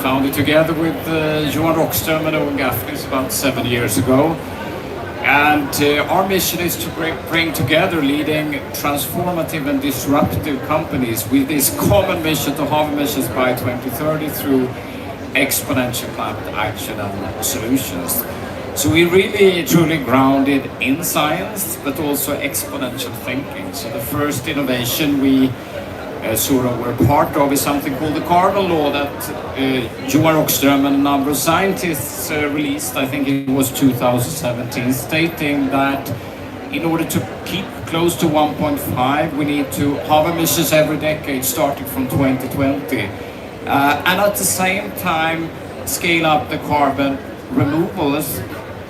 founded together with Johan Rockström and Owen Gaffney about 7 years ago. And our mission is to bring together leading transformative and disruptive companies with this common mission to halve emissions by 2030 through exponential climate action and solutions. So we're really truly grounded in science, but also exponential thinking. So the first innovation we sort of were part of is something called the carbon law that Johan Rockström and a number of scientists released, I think it was 2017, stating that in order to keep close to 1.5, we need to halve emissions every decade starting from 2020. And at the same time, scale up the carbon removals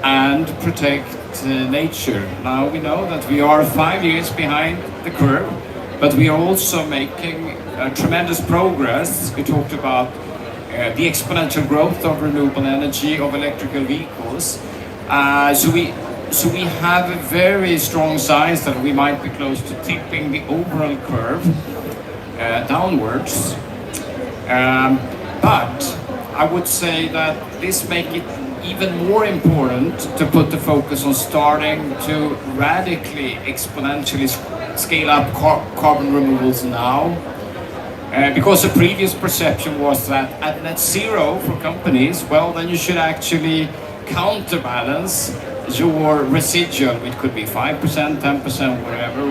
and protect nature. Now we know that we are 5 years behind the curve, but we are also making tremendous progress. We talked about the exponential growth of renewable energy, of electrical vehicles. So we have a very strong signs that we might be close to tipping the overall curve downwards. But I would say that this makes it even more important to put the focus on starting to radically, exponentially scale up carbon removals now. Because the previous perception was that at net zero for companies, well, then you should actually counterbalance your residual, which could be 5%, 10%, whatever,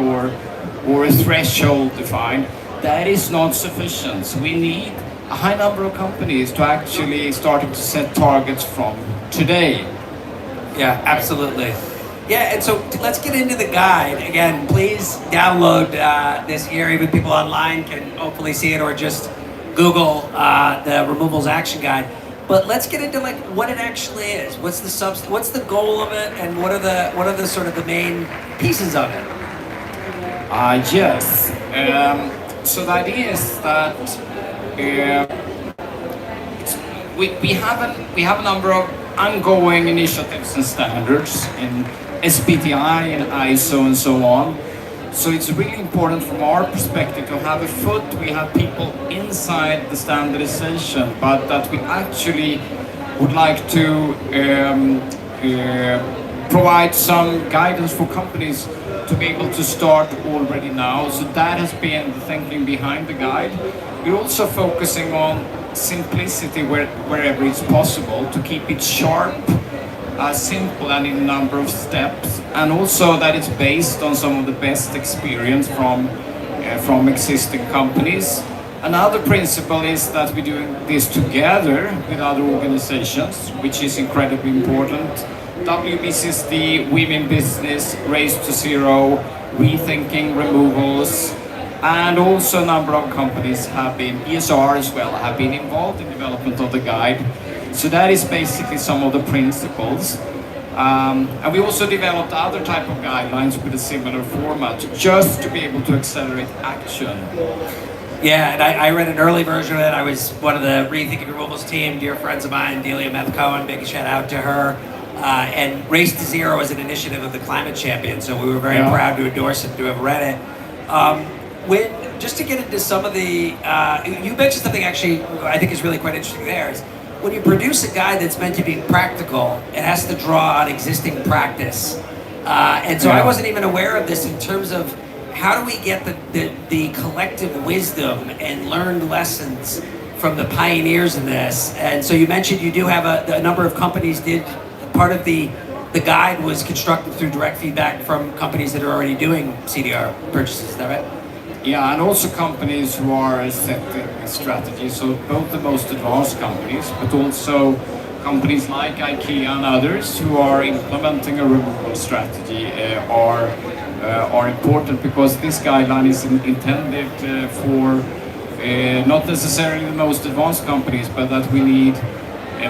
or a threshold defined. That is not sufficient. So we need a high number of companies to actually starting to set targets from today. Yeah, absolutely. Yeah, and so let's get into the guide. Again, please download this here. Even people online can hopefully see it, or just Google the Removals Action Guide. But let's get into like what it actually is. What's the what's the goal of it, and what are the sort of the main pieces of it? Yes. So the idea is that we have a number of ongoing initiatives and standards in SBTi and ISO and so on. So it's really important from our perspective to have a foot. We have people inside the standardization, but that we actually would like to provide some guidance for companies to be able to start already now. So that has been the thinking behind the guide. We're also focusing on simplicity wherever it's possible, to keep it sharp, simple and in a number of steps, and also that it's based on some of the best experience from existing companies. Another principle is that we're doing this together with other organizations, which is incredibly important. WBCSD, Women Business, Race to Zero, Rethinking Removals, and also a number of companies have been, ESR as well, have been involved in development of the guide. So that is basically some of the principles. And we also developed other type of guidelines with a similar format, just to be able to accelerate action. Yeah, and I read an early version of it. I was one of the Rethinking Removals team, dear friends of mine, Delia Meth-Cohen, big shout out to her. And Race to Zero is an initiative of the Climate Champion, so we were very proud to endorse it, to have read it. Just to get into some of the, you mentioned something actually I think is really quite interesting there, is when you produce a guide that's meant to be practical, it has to draw on existing practice. And so I wasn't even aware of this in terms of how do we get the collective wisdom and learned lessons from the pioneers in this. And so you mentioned you do have a number of companies did, part of the guide was constructed through direct feedback from companies that are already doing CDR purchases, is that right? Yeah, and also companies who are setting strategies, so both the most advanced companies, but also companies like IKEA and others who are implementing a removal strategy are important, because this guideline is intended for not necessarily the most advanced companies, but that we need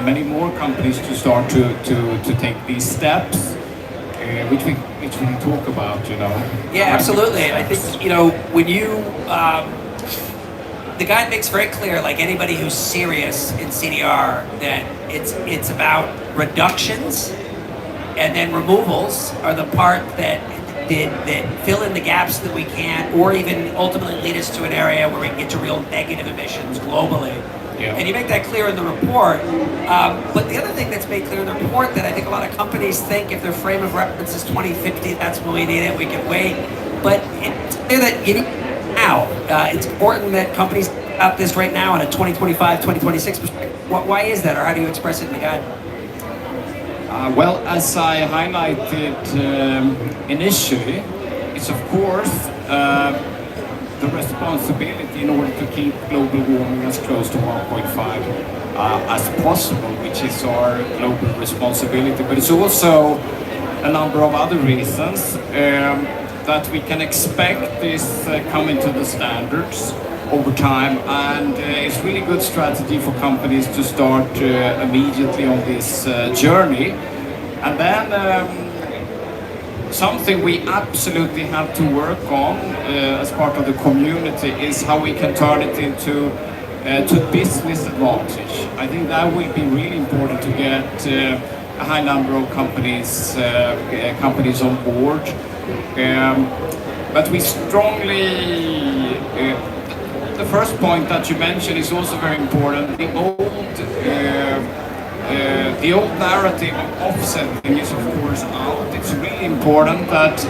many more companies to start to take these steps, which we can talk about, you know. Yeah, absolutely. I think, you know, when you, the guide makes very clear, like anybody who's serious in CDR, that it's about reductions, and then removals are the part that fill in the gaps that we can't, or even ultimately lead us to an area where we can get to real negative emissions globally. Yeah. And you make that clear in the report. But the other thing that's made clear in the report that I think a lot of companies think if their frame of reference is 2050, that's when we need it, we can wait. But it's clear that you need it now. It's important that companies out this right now in a 2025, 2026 perspective. Why is that, or how do you express it in the guide? Well, as I highlighted initially, it's of course the responsibility in order to keep global warming as close to 1.5 as possible, which is our global responsibility. But it's also a number of other reasons that we can expect this coming to the standards over time, and it's really good strategy for companies to start immediately on this journey. And then something we absolutely have to work on as part of the community is how we can turn it into to business advantage. I think that will be really important to get a high number of companies on board. But we strongly the first point that you mentioned is also very important. The old narrative of offsetting is of course out. It's really important that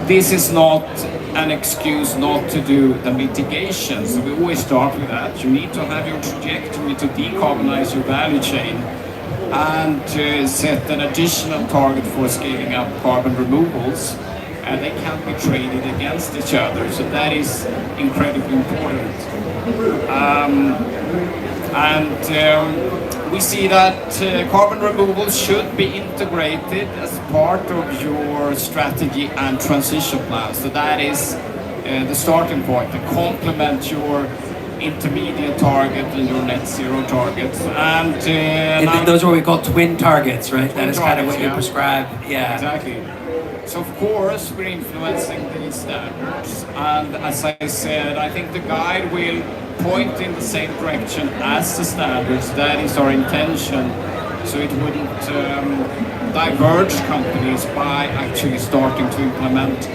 this is not an excuse not to do the mitigations. We always start with that. You need to have your trajectory to decarbonize your value chain and to set an additional target for scaling up carbon removals. And they can't be traded against each other, so that is incredibly important. We see that carbon removal should be integrated as part of your strategy and transition plan. So that is the starting point to complement your intermediate target and your net zero targets. And those are what we call twin targets, right? That is kind of what you yeah. prescribe. Yeah. Exactly. So of course we're influencing these standards, and as I said, I think the guide will point in the same direction as the standards. That is our intention, so it wouldn't diverge companies by actually starting to implement.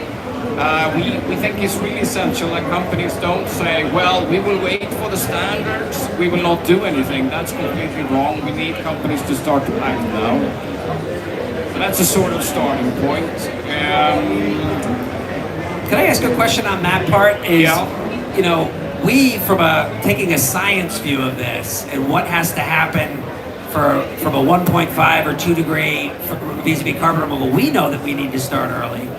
We think it's really essential that companies don't say, well, we will wait for the standards, we will not do anything. That's completely wrong. We need companies to start to act now. So that's a sort of starting point. Can I ask a question on that part? Yeah. You know, we, taking a science view of this and what has to happen from a 1.5 or 2 degree vis-a-vis carbon removal, we know that we need to start early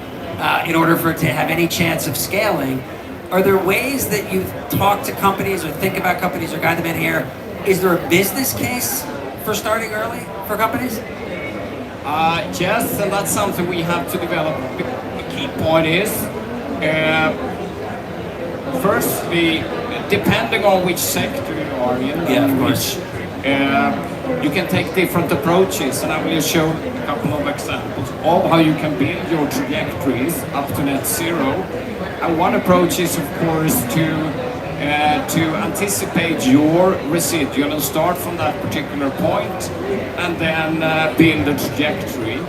in order for it to have any chance of scaling. Are there ways that you talk to companies or think about companies or guide them in here? Is there a business case for starting early for companies? Yes, and that's something we have to develop. The key point is, firstly, depending on which sector you are in, of course. You can take different approaches, and I will show a couple of examples of how you can build your trajectories up to net zero. And one approach is, of course, to anticipate your residual and start from that particular point, and then build a trajectory.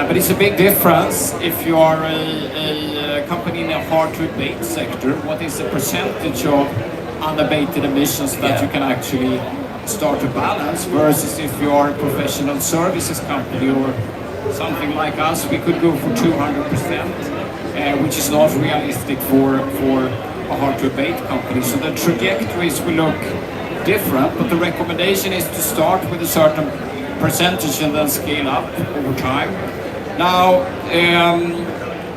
But it's a big difference if you are a company in a hard-to-abate sector. What is the percentage of unabated emissions that you can actually start to balance, versus if you are a professional services company or something like us, we could go for 200%, which is not realistic for a hard-to-abate company. So the trajectories will look different, but the recommendation is to start with a certain percentage and then scale up over time. Now,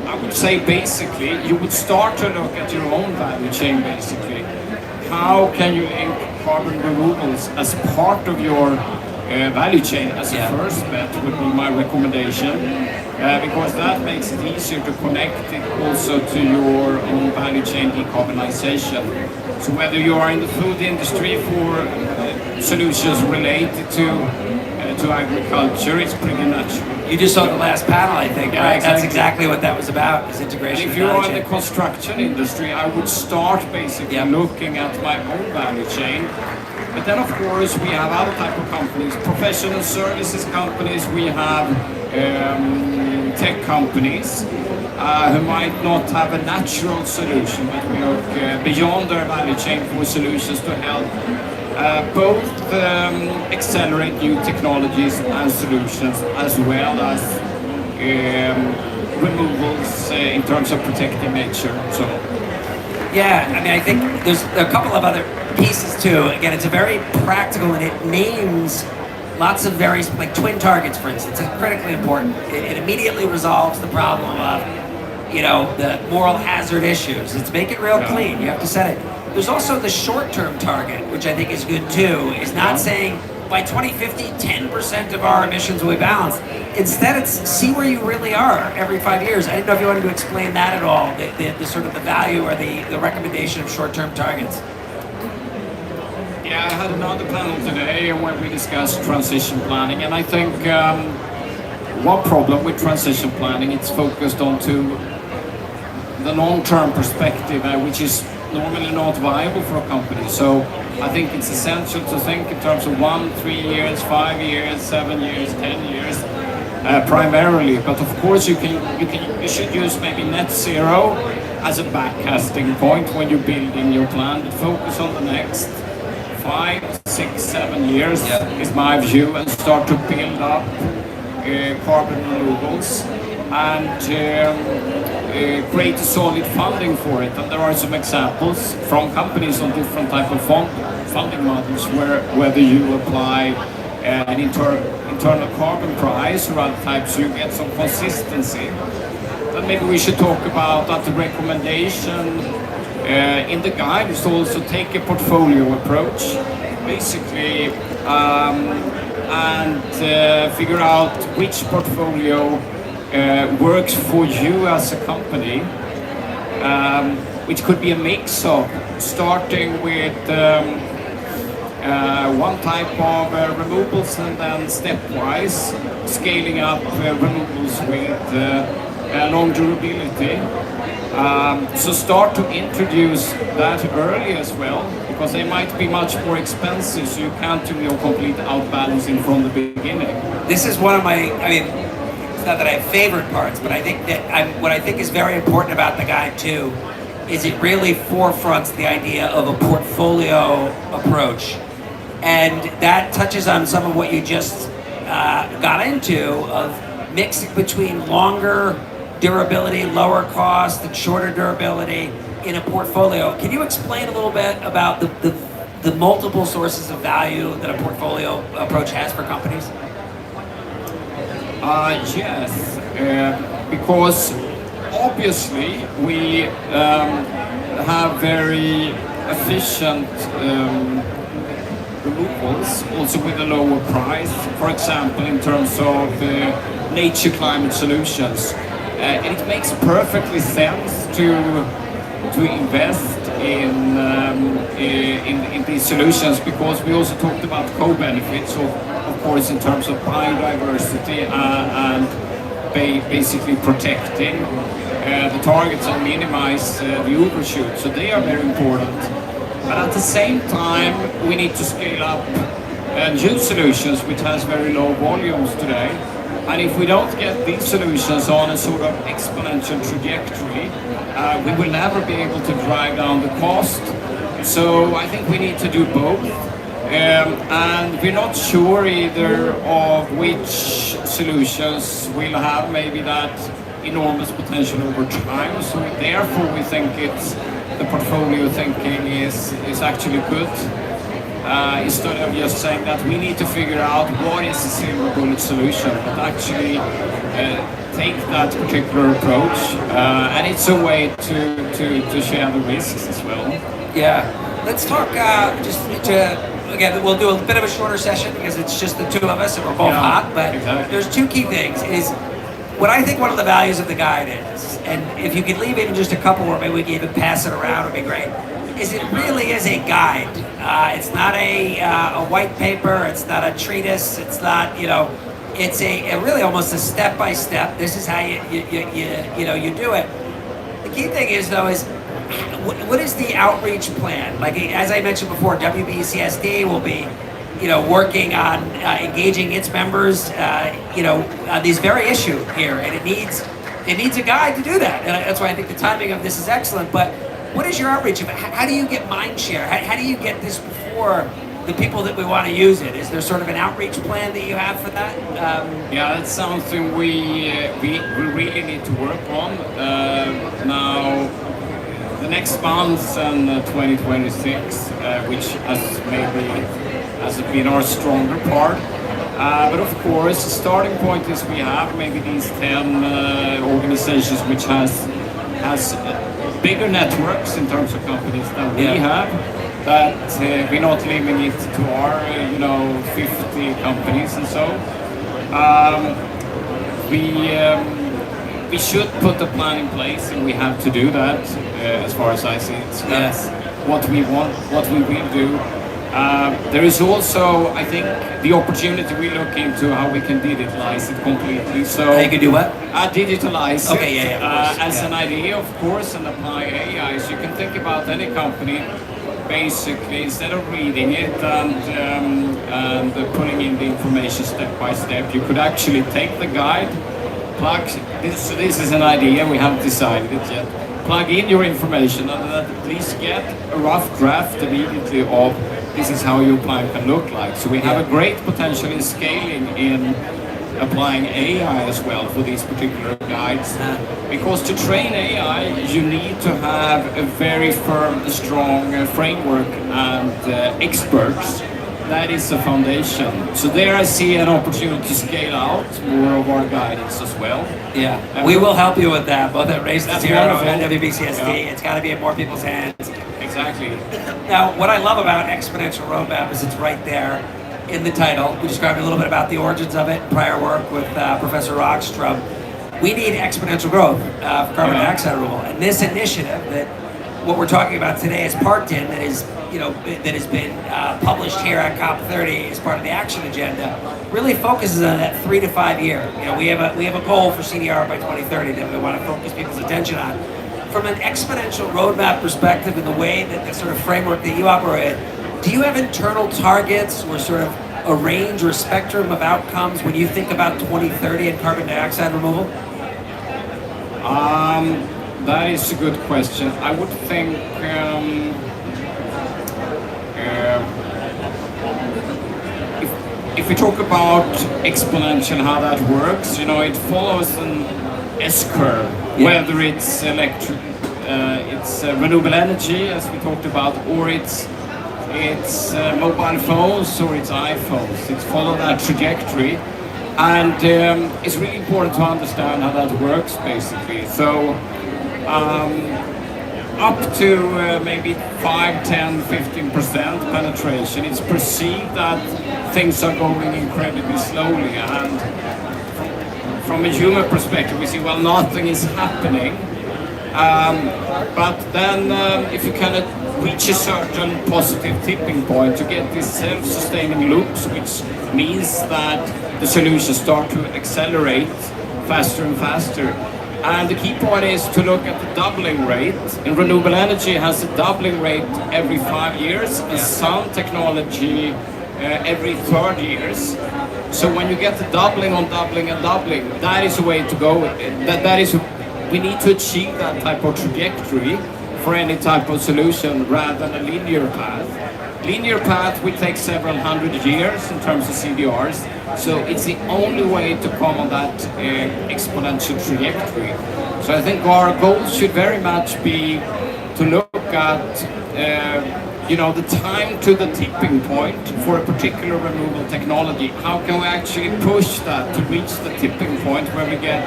I would say basically you would start to look at your own value chain basically. How can you link carbon removals as part of your value chain as a first bet would be my recommendation, because that makes it easier to connect it also to your own value chain decarbonization. So whether you are in the food industry for solutions related to agriculture, it's pretty natural. You just saw the last panel, I think, Yeah, right? exactly. That's exactly what that was about, is integration. And if you're in the construction industry, I would start basically looking at my own value chain. But then, of course, we have other type of companies, professional services companies, we have tech companies who might not have a natural solution, but we look beyond their value chain for solutions to help both accelerate new technologies and solutions as well as removals in terms of protecting nature. So, yeah, I mean, I think there's a couple of other pieces too. Again, it's a very practical, and it names lots of very, like twin targets, for instance. It's critically important. It immediately resolves the problem of, the moral hazard issues. It's make it real clean. You have to set it. There's also the short-term target, which I think is good too. Is not saying by 2050, 10% of our emissions will be balanced. Instead, it's see where you really are every 5 years. I didn't know if you wanted to explain that at all, the sort of the value or the recommendation of short-term targets. Yeah, I had another panel today where we discussed transition planning, and I think one problem with transition planning, it's focused onto the long-term perspective, which is normally not viable for a company. So I think it's essential to think in terms of 1, 3 years, 5 years, 7 years, 10 years, primarily. But of course, you should use maybe net zero as a backcasting point when you're building your plan. But focus on the next 5, 6, 7 years is my view, and start to build up carbon removals and create a solid funding for it. And there are some examples from companies on different type of funding models whether you apply an internal carbon price or other types, you get some consistency. Then maybe we should talk about that the recommendation in the guide is to also take a portfolio approach, basically, and figure out which portfolio works for you as a company, which could be a mix of starting with one type of removals and then stepwise scaling up removals with long durability. So start to introduce that early as well, because they might be much more expensive, so you can't do your complete outbalancing from the beginning. This is one of my, it's not that I have favorite parts, but I think that what I think is very important about the guide too is it really forefronts the idea of a portfolio approach. And that touches on some of what you just got into, of mixing between longer durability, lower cost, and shorter durability in a portfolio. Can you explain a little bit about the multiple sources of value that a portfolio approach has for companies? Yes, because obviously we have very efficient removals, also with a lower price, for example, in terms of nature climate solutions. And it makes perfectly sense to invest in these solutions, because we also talked about co-benefits, of course, in terms of biodiversity and basically protecting the targets and minimize the overshoot. So they are very important. But at the same time, we need to scale up new solutions, which has very low volumes today. And if we don't get these solutions on a sort of exponential trajectory, we will never be able to drive down the cost. So I think we need to do both. And we're not sure either of which solutions will have maybe that enormous potential over time. So therefore we think the portfolio thinking is actually good. Instead of just saying that we need to figure out what is the silver bullet solution, but actually take that particular approach, and it's a way to share the risks as well. Yeah, let's talk again, we'll do a bit of a shorter session because it's just the two of us and we're both hot, but exactly. There's two key things. Is what I think one of the values of the guide is, and if you could leave even just a couple or maybe we can even pass it around, it'd be great, is it really is a guide. It's not a white paper, it's not a treatise, it's not, it's a really almost a step-by-step. This is how you do it. The key thing is, though, is what is the outreach plan? Like, as I mentioned before, WBCSD will be, working on engaging its members, on this very issue here, and it needs a guide to do that. And that's why I think the timing of this is excellent. But what is your outreach? How do you get mind share? How do you get this before the people that we want to use it? Is there sort of an outreach plan that you have for that? Yeah, that's something we really need to work on. Now, the next month and 2026, which has been our stronger part. But of course, the starting point is we have maybe these 10 organizations which has bigger networks in terms of companies than we have. That we're not limiting it to our 50 companies and so. We should put a plan in place, and we have to do that. As far as I see it, so that's what we want, what we will do. There is also, I think, the opportunity we look into how we can digitalize it completely. So you can do what? Digitalize okay, it as an idea, of course, and apply AI. So you can think about any company. Basically, instead of reading it and putting in the information step by step, you could actually take the guide, plug this. So this is an idea, we haven't decided it yet. Plug in your information and at least get a rough draft immediately of this is how your plan can look like. So we have a great potential in scaling in applying AI as well for these particular guides. Because to train AI, you need to have a very firm, strong framework and experts. That is the foundation. So there I see an opportunity to scale out more of our guidance as well. Yeah, we will help you with that, both at Race to Zero and WBCSD. Yeah. It's got to be in more people's hands. Exactly. Now, what I love about Exponential Roadmap is it's right there in the title. We described a little bit about the origins of it, prior work with Professor Rockstrom. We need exponential growth for carbon dioxide removal, and this initiative that what we're talking about today is parked in, that is that has been published here at COP30 as part of the action agenda, really focuses on that 3 to 5 year. We have a goal for CDR by 2030 that we want to focus people's attention on. From an exponential roadmap perspective, and the way that the sort of framework that you operate, do you have internal targets or sort of a range or spectrum of outcomes when you think about 2030 and carbon dioxide removal? That is a good question. I would think if we talk about exponential, how that works, it follows an S-curve, whether it's electric, it's renewable energy, as we talked about, or it's mobile phones or it's iPhones. It's follow that trajectory, and it's really important to understand how that works, basically. So up to maybe 5, 10, 15% penetration, it's perceived that things are going incredibly slowly, and from a human perspective, we see, well, nothing is happening. But then if you kind of reach a certain positive tipping point, you get these self-sustaining loops, which means that the solutions start to accelerate faster and faster. And the key point is to look at the doubling rate. And renewable energy has a doubling rate every 5 years, and sound technology every 30 years. So when you get the doubling on doubling and doubling, that is the way to go. We need to achieve that type of trajectory for any type of solution rather than a linear path. Linear path will take several hundred years in terms of CDRs, so it's the only way to come on that exponential trajectory. So I think our goal should very much be to look at the time to the tipping point for a particular removal technology. How can we actually push that to reach the tipping point where we get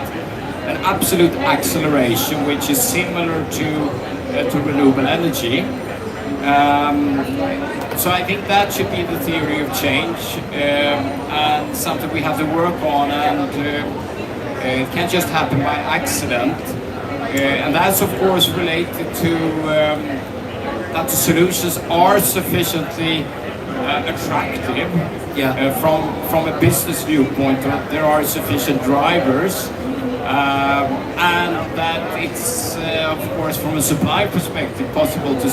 an absolute acceleration, which is similar to renewable energy. So I think that should be the theory of change, and something we have to work on, and it can't just happen by accident. And that's of course related to that the solutions are sufficiently attractive from a business viewpoint, that there are sufficient drivers, and that it's of course from a supply perspective possible to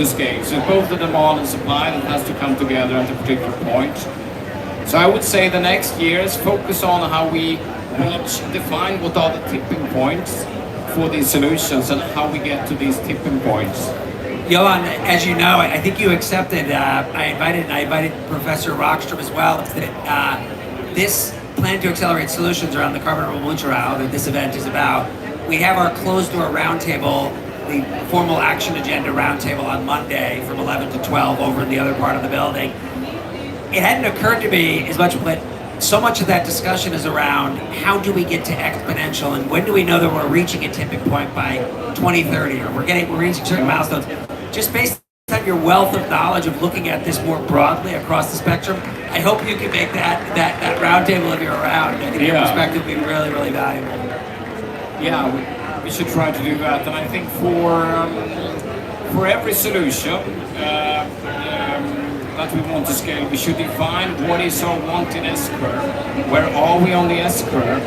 scale. So both the demand and supply that has to come together at a particular point. So I would say the next years focus on how we define what are the tipping points for these solutions and how we get to these tipping points. Johan, as you know, I think you accepted. I invited Professor Rockstrom as well. That this plan to accelerate solutions around the carbon removal Mutirão that this event is about. We have our closed door roundtable, the formal action agenda roundtable on Monday from 11 to 12 over in the other part of the building. It hadn't occurred to me as much, but so much of that discussion is around how do we get to exponential and when do we know that we're reaching a tipping point by 2030 or we're reaching certain milestones. Just based on your wealth of knowledge of looking at this more broadly across the spectrum, I hope you can make that roundtable of your around. I think your perspective will be really, really valuable. Yeah, we should try to do that, and I think for every solution that we want to scale, we should define what is our wanted S-curve, where are we on the S-curve,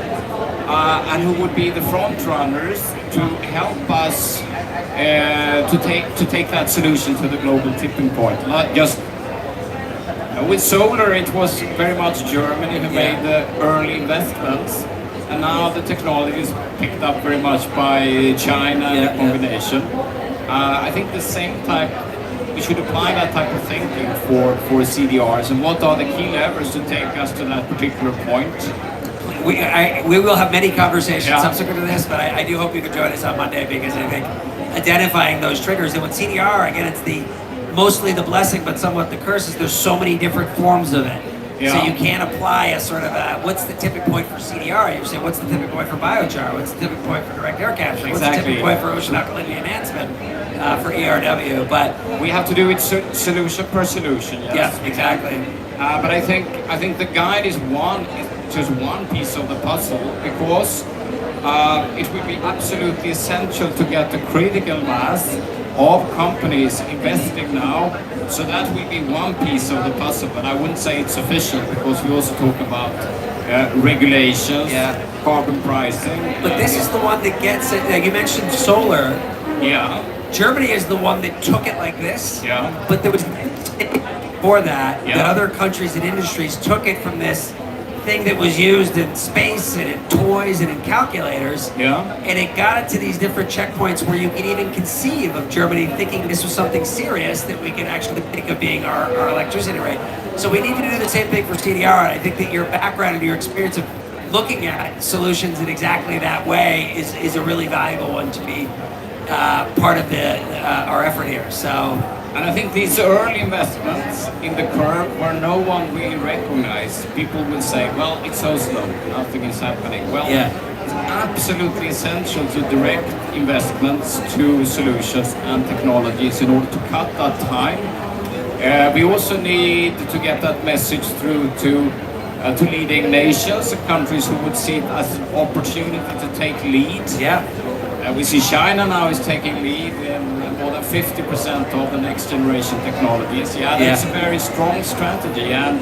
and who would be the front runners to help us to take that solution to the global tipping point. Not just with solar, it was very much Germany who made the early investments, and now the technology is picked up very much by China and the combination. I think the same type. We should apply that type of thinking for CDRs, and what are the key levers to take us to that particular point? We will have many conversations subsequent to this, but I do hope you can join us on Monday, because I think identifying those triggers, and with CDR, again, it's mostly the blessing, but somewhat the curse, is there's so many different forms of it. Yeah. So you can't apply a sort of what's the tipping point for CDR? You say, what's the tipping point for biochar? What's the tipping point for direct air capture? What's the tipping point for ocean alkalinity enhancement for ERW? But we have to do it solution per solution. Yes. Yeah, exactly. But I think the guide is just one piece of the puzzle, because it will be absolutely essential to get the critical mass of companies investing now. So that will be one piece of the puzzle, but I wouldn't say it's sufficient, because we also talk about regulations, carbon pricing. But this is the one that gets it. Like you mentioned solar. Yeah. Germany is the one that took it like this. Yeah. But there was before that other countries and industries took it from this thing that was used in space and in toys and in calculators, and it got it to these different checkpoints where you can even conceive of Germany thinking this was something serious that we can actually think of being our electricity rate. So we need to do the same thing for CDR, and I think that your background and your experience of looking at solutions in exactly that way is a really valuable one to be part of our effort here. So. And I think these early investments in the curve where no one really recognized, people will say, well, it's so slow, nothing is happening. Well, it's absolutely essential to direct investments to solutions and technologies in order to cut that time. We also need to get that message through to leading nations, countries who would see it as an opportunity to take lead. We see China now is taking lead in more than 50% of the next generation technologies. That's a very strong strategy, and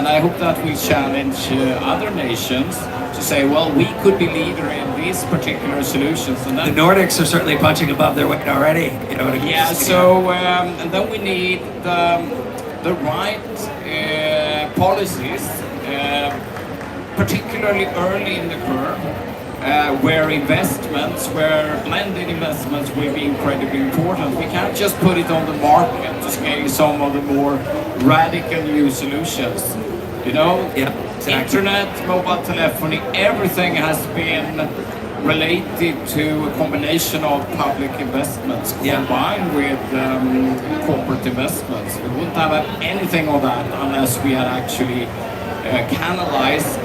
I hope that we challenge other nations to say, well, we could be leader in these particular solutions. And the Nordics are certainly punching above their weight already. So and then we need the right policies, particularly early in the curve. Where blended investments will be incredibly important. We can't just put it on the market to scale some of the more radical new solutions. Internet, mobile telephony, everything has been related to a combination of public investments combined with corporate investments. We wouldn't have anything of that unless we had actually canalized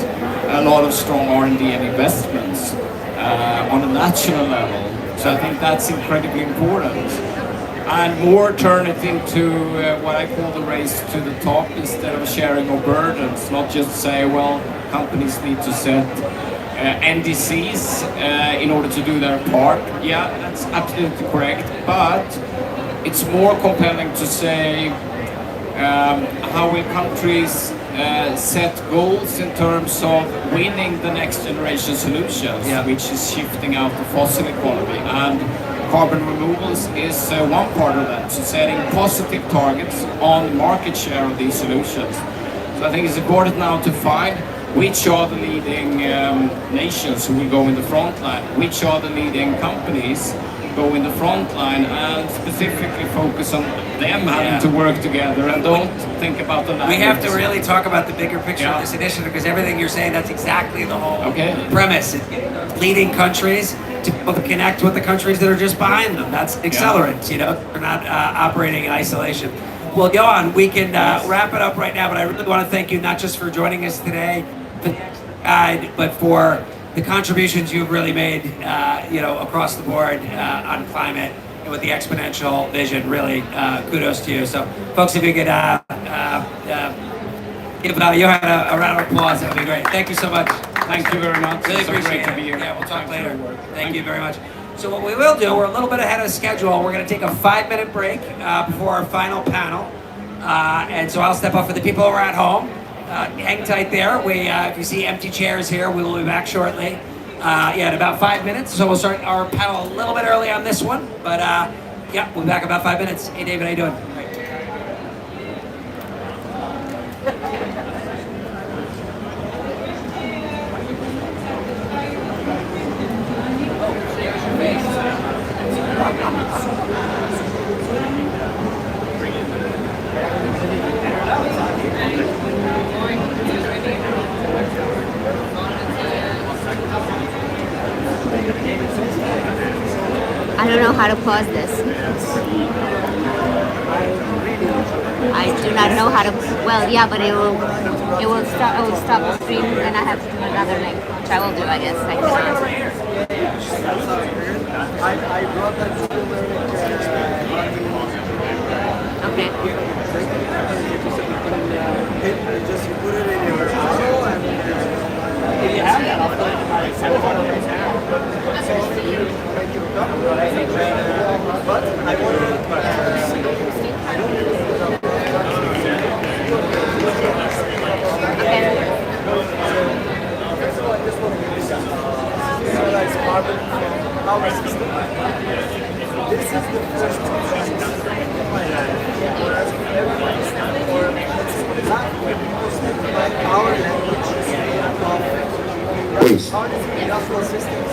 a lot of strong R&D and investments on a national level. So I think that's incredibly important. And more turn it into what I call the race to the top instead of sharing of burdens. Not just say, well, companies need to set NDCs in order to do their part. Yeah, that's absolutely correct. But it's more compelling to say how will countries set goals in terms of winning the next generation solutions, which is shifting out the fossil economy, and carbon removals is one part of that. So setting positive targets on market share of these solutions. So I think it's important now to find which are the leading nations who will go in the front line, which are the leading companies go in the front line and specifically focus on them having to work together and don't think about the We have to really talk about the bigger picture of Yeah. this initiative, because everything you're saying, that's exactly the whole Okay. premise. Leading countries to both connect with the countries that are just behind them. That's accelerants, you know, they're not operating in isolation. Well, Johan, we can wrap it up right now, but I really want to thank you not just for joining us today, but for the contributions you've really made, you know, across the board on climate and with the exponential vision. Really, kudos to you. So, folks, if you could give Johan a round of applause, that would be great. Thank you so much. Thank you very much. Really It's so appreciate great to it. be here. Yeah, we'll talk Thanks later. for your work. Thank you very much. So what we will do, we're a little bit ahead of schedule. We're going to take a 5-minute break before our final panel. And so I'll step up for the people who are at home. Hang tight there. If you see empty chairs here, we will be back shortly. In about 5 minutes. So we'll start our panel a little bit early on this one. But yeah, we'll be back in about 5 minutes. Hey, David, how you doing? I don't know how to pause this. I do not know how to. Well, yeah, but it will stop. It will stop the stream, and I have to do another link, which I will do, I guess. I cannot. Okay. Just put it in your model and if you have that, I'll put it in my but I want carbon power system. This is the first our language Please. how does industrial systems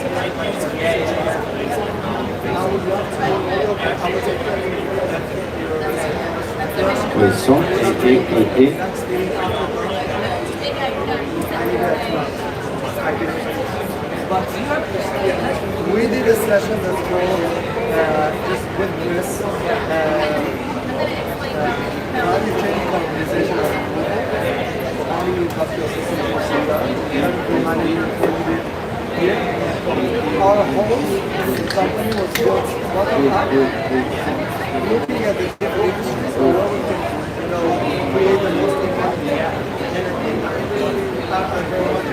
I would love to Poisson, et. But we did a session that's called just with Chris how do you change the organization of how do you industrial systems our whole company was built bottom up, looking at the different industries and where we can, create the most impact. And I very much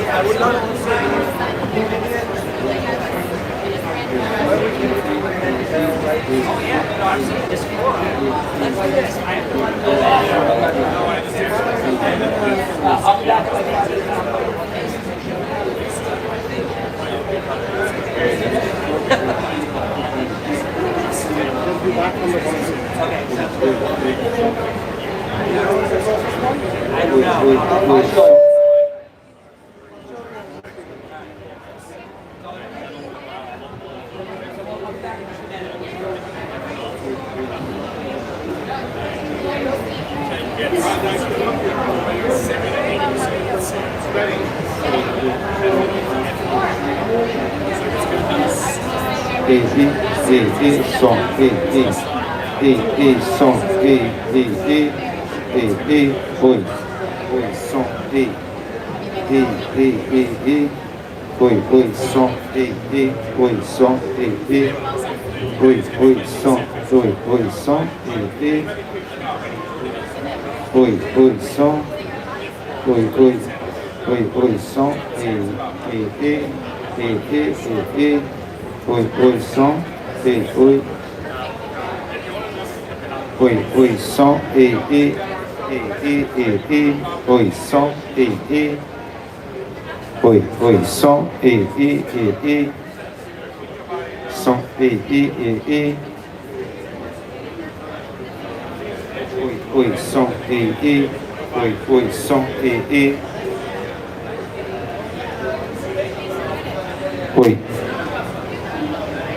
I would not also where we can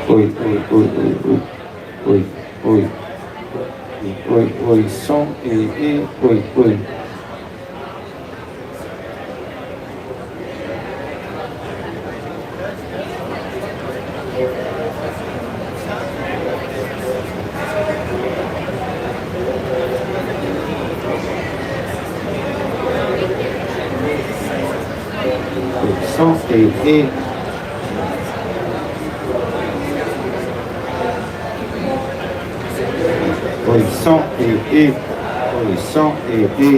oi, oi, oi, oi, oi, oi, oi, som, oi, oi. Som, oi, som, oi, som, oi,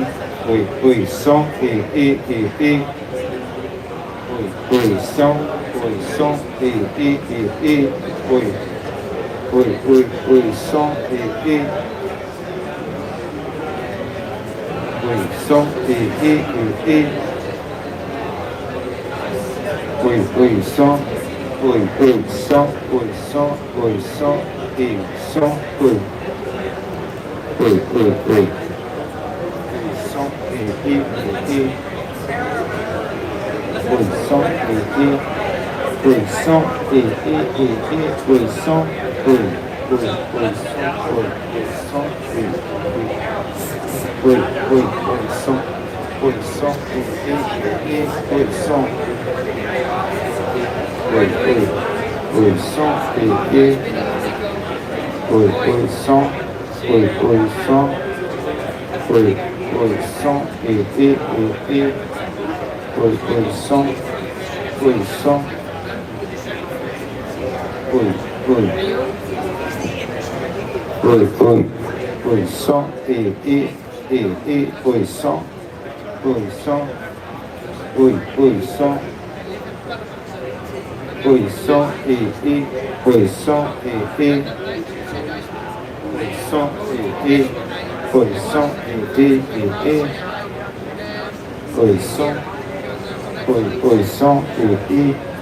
oi, som, oi, som, som, oi, oi, som, oi, som, oi, som, som, som, som, som, oi, som, oi, som, oi, som, oi, som,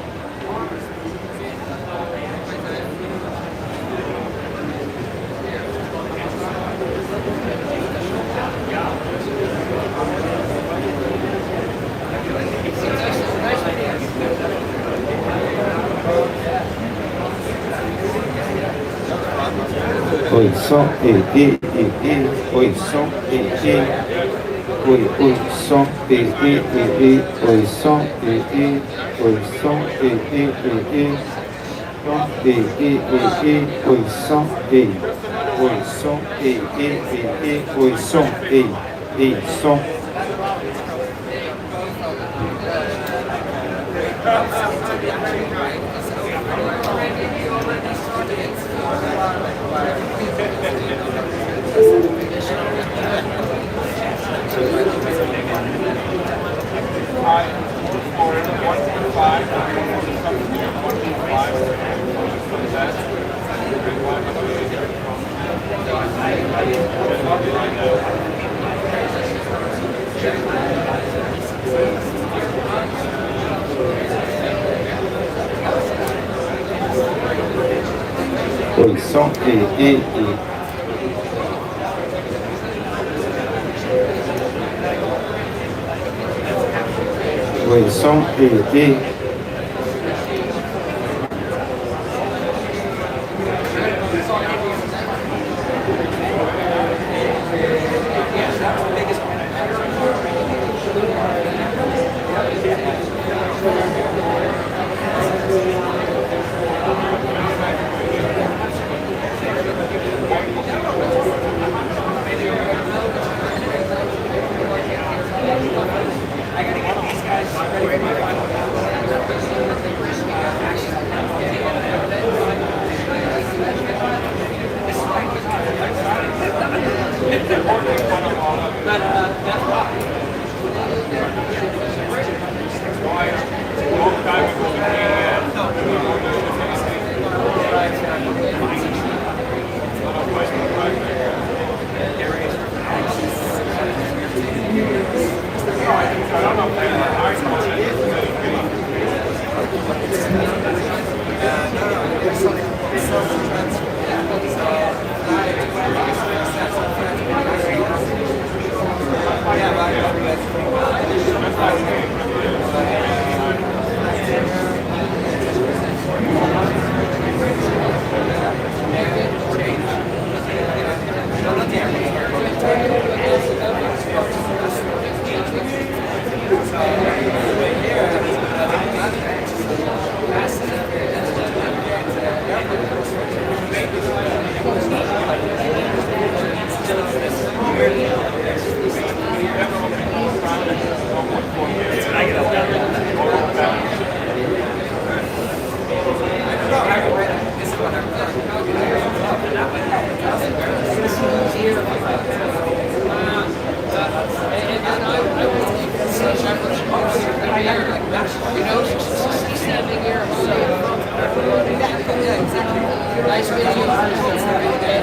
Nice meeting you. And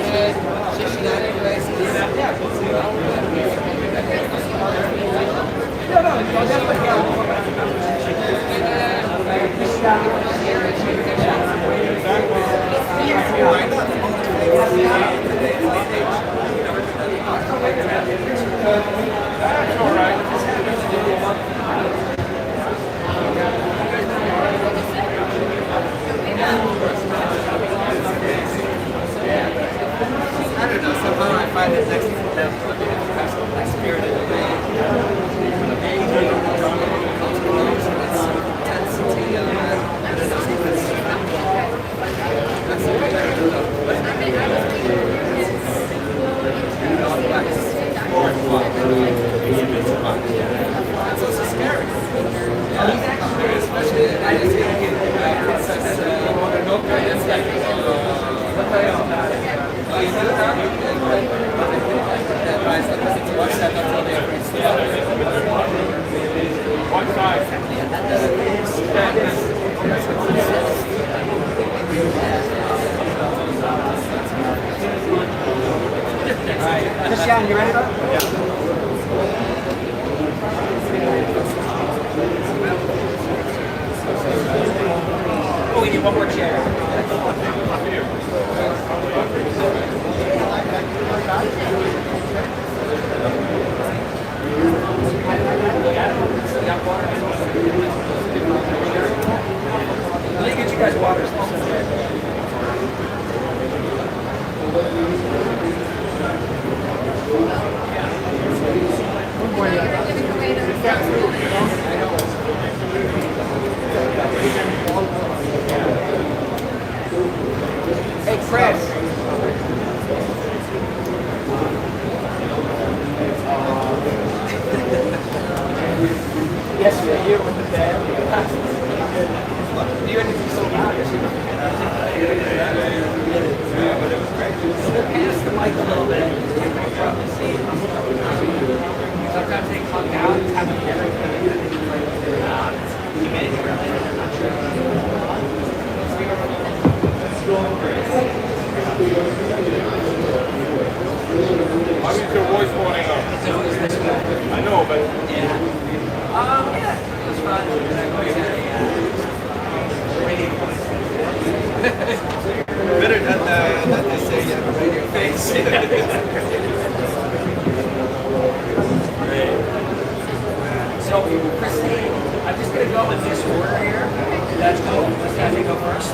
I don't know, somehow I find it next to them, like spirited away. Intensity of it. I don't know. That's the way I don't It's also scary. Especially, I just get Princess Mononoke. It's like, oh, you do that? Advice because it's watch that until they agree to one side. Christian, you ready? Yeah. Oh, we need one more chair. Let me get you guys water. Hey, Chris. Yes, we're here with the band. You had to be so loud. Pass the mic a little bit. Sometimes they come out and have a How is your voice holding up? It's always this way. I know, but Yeah. Yeah, it was fun. Radio voice. Better than they say you have a radio face. So, Christine, I'm just going to go in this order here. That's cool. Let's have you go first.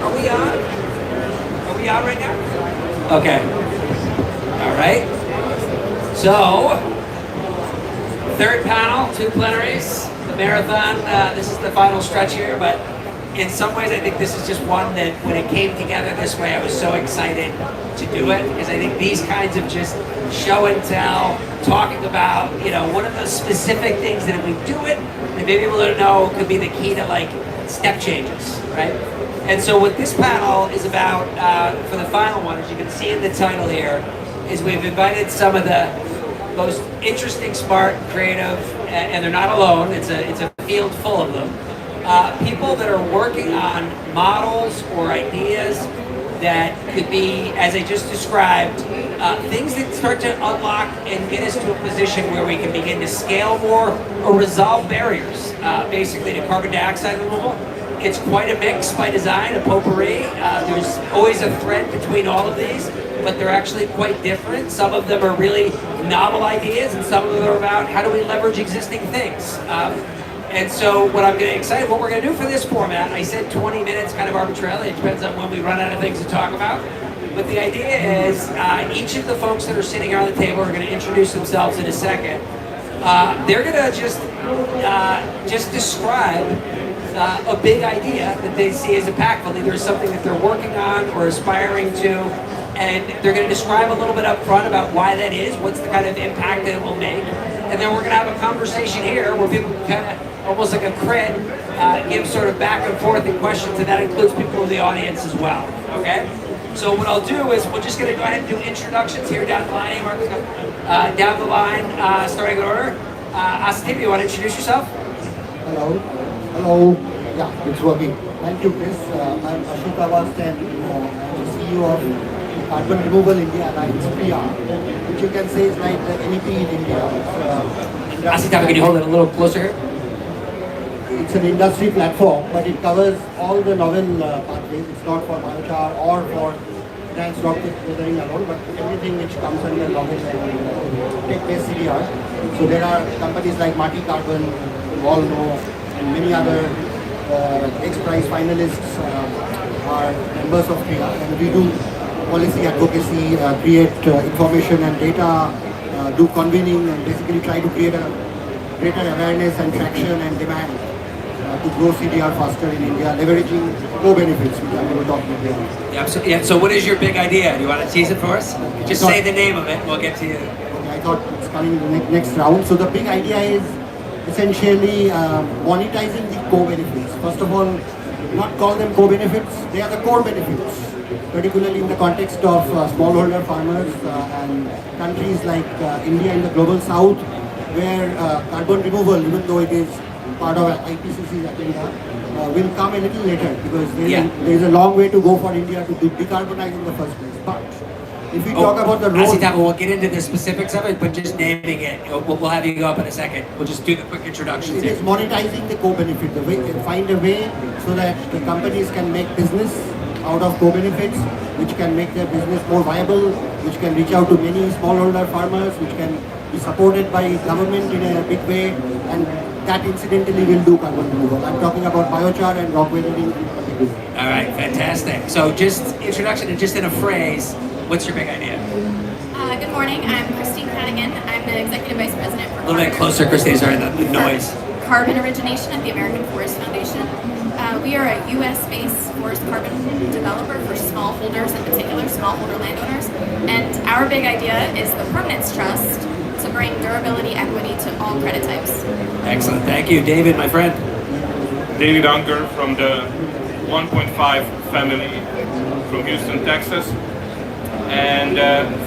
Are we on? Are we on right now? Okay. All right. So, third panel, 2 plenaries, the marathon. This is the final stretch here, but in some ways I think this is just one that when it came together this way, I was so excited to do it because I think these kinds of just show and tell, talking about, you know, what are the specific things that if we do it, and maybe we'll let it know could be the key to like step changes, right? And so what this panel is about for the final one, as you can see in the title here, is we've invited some of the most interesting, smart, creative, and they're not alone, it's a field full of them. People that are working on models or ideas that could be, as I just described, things that start to unlock and get us to a position where we can begin to scale more or resolve barriers, basically to carbon dioxide removal. It's quite a mix by design, a potpourri. There's always a thread between all of these, but they're actually quite different. Some of them are really novel ideas, and some of them are about how do we leverage existing things. And so what I'm getting excited, what we're going to do for this format, I said 20 minutes kind of arbitrarily, it depends on when we run out of things to talk about. But the idea is each of the folks that are sitting here on the table are going to introduce themselves in a second. They're going to just describe a big idea that they see as impactful, either something that they're working on or aspiring to, and they're going to describe a little bit up front about why that is, what's the kind of impact that it will make, and then we're going to have a conversation here where people kind of, almost like a crit, give sort of back and forth and questions, and that includes people in the audience as well, okay? So what I'll do is we're just going to go ahead and do introductions here down the line. Hey, Marcus, down the line, starting in order. Astip, you want to introduce yourself? Hello. Yeah, it's working. Thank you, Chris. I'm Ashok Awast and I'm the CEO of Carbon Removal India Alliance PR, which you can say is like the NEP in India. Asita, can you hold it a little closer here? It's an industry platform, but it covers all the novel pathways. It's not for biochar or for enhanced rock weathering alone, but everything which comes under novel and tech-based CDR. So there are companies like Marty Carbon, you all know, and many other X Prize finalists are members of CRIA, and we do policy advocacy, create information and data, do convening, and basically try to create a greater awareness and traction and demand to grow CDR faster in India, leveraging co-benefits, which I'm going to talk about. Yeah, so what is your big idea? Do you want to tease it for us? Just say the name of it, we'll get to you. Okay, I thought it's coming in the next round. So the big idea is essentially monetizing the co-benefits. First of all, not call them co-benefits, they are the core benefits, particularly in the context of smallholder farmers and countries like India in the global south, where carbon removal, even though it is part of IPCC's agenda, will come a little later because there is a long way to go for India to decarbonize in the first place. But if we talk about the role... Asita, we'll get into the specifics of it, but just naming it, we'll have you go up in a second. We'll just do the quick introduction. It is monetizing the co-benefit, the way, find a way so that the companies can make business out of co-benefits, which can make their business more viable, which can reach out to many smallholder farmers, which can be supported by government in a big way, and that incidentally will do carbon removal. I'm talking about biochar and rock weathering in particular. All right, fantastic. So just introduction and just in a phrase, what's your big idea? Good morning, I'm Christine Hannigan. I'm the Executive Vice President for A little bit closer, Christine, sorry, the noise. Carbon Origination at the American Forest Foundation. We are a US-based forest carbon developer for smallholders, in particular smallholder landowners. And our big idea is the Permanence Trust to bring durability equity to all credit types. Excellent, thank you. David, my friend. David Unger from the 1.5 family from Houston, Texas. And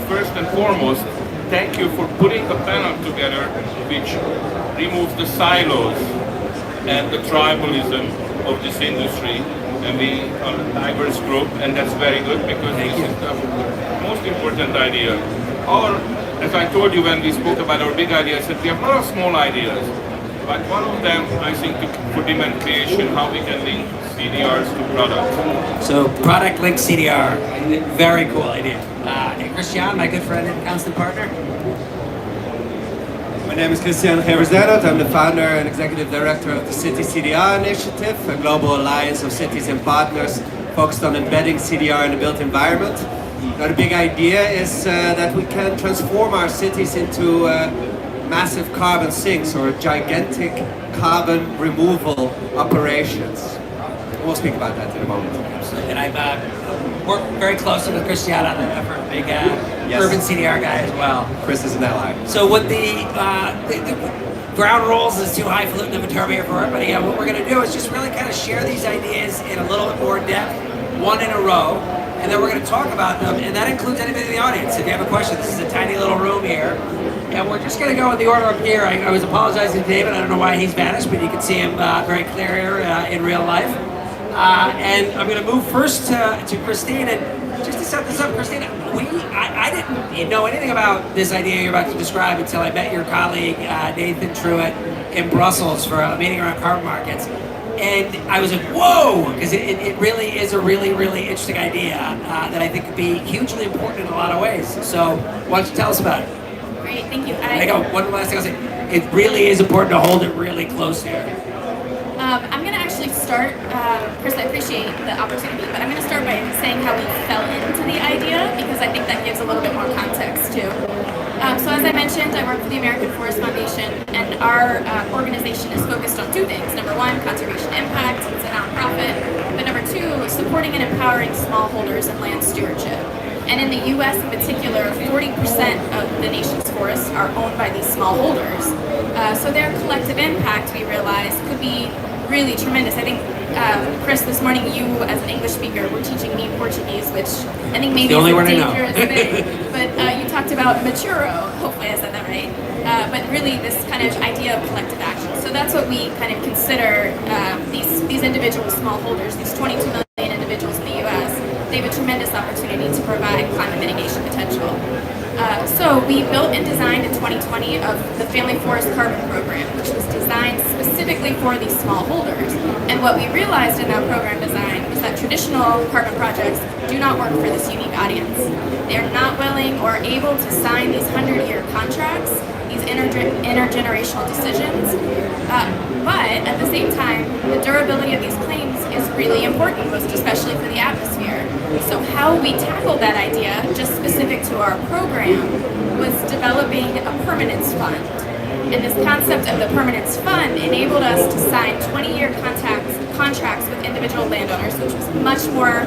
first and foremost, thank you for putting a panel together which removes the silos and the tribalism of this industry. And we are a diverse group, and that's very good because this is the most important idea. As I told you when we spoke about our big ideas, that we have a lot of small ideas. But one of them, I think, for demand creation, how we can link CDRs to products. So product link CDR, very cool idea. And Christian, my good friend and constant partner. My name is Christian Geverzadot. I'm the founder and executive director of the City CDR Initiative, a global alliance of cities and partners focused on embedding CDR in the built environment. Now, the big idea is that we can transform our cities into massive carbon sinks or gigantic carbon removal operations. We'll speak about that in a moment. And I've worked very closely with Christian on that effort, big urban CDR guy as well. Chris is an ally. So what the ground rules is too highfalutin of a term here for everybody. What we're going to do is just really kind of share these ideas in a little bit more depth, one in a row, and then we're going to talk about them, and that includes anybody in the audience. If you have a question, this is a tiny little room here, and we're just going to go in the order up here. I was apologizing to David. I don't know why he's vanished, but you can see him very clear here in real life. And I'm going to move first to Christine, and just to set this up, Christine, I didn't know anything about this idea you're about to describe until I met your colleague Nathan Truitt in Brussels for a meeting around carbon markets. And I was like, whoa, because it really is a really, really interesting idea that I think could be hugely important in a lot of ways. So why don't you tell us about it? Great, thank you. One last thing I'll say. It really is important to hold it really close here. I'm going to actually start, Chris, I appreciate the opportunity, but I'm going to start by saying how we fell into the idea, because I think that gives a little bit more context too. So as I mentioned, I work for the American Forest Foundation, and our organization is focused on two things. Number one, conservation impact, it's a nonprofit, but number two, supporting and empowering smallholders and land stewardship. And in the US in particular, 40% of the nation's forests are owned by these smallholders. So their collective impact, we realize, could be really tremendous. I think, Chris, this morning you, as an English speaker, were teaching me Portuguese, which I think maybe The only is a word I know. dangerous thing. But you talked about Mutirão, hopefully I said that right. But really this kind of idea of collective action. So that's what we kind of consider these individual smallholders, these 22 million individuals in the US. They have a tremendous opportunity to provide climate mitigation potential. So we built and designed in 2020 of the Family Forest Carbon Program, which was designed specifically for these smallholders. And what we realized in that program design was that traditional carbon projects do not work for this unique audience. They are not willing or able to sign these 100-year contracts, these intergenerational decisions. But at the same time, the durability of these claims is really important, most especially for the atmosphere. So how we tackled that idea, just specific to our program, was developing a permanence fund. And this concept of the permanence fund enabled us to sign 20-year contracts with individual landowners, which was much more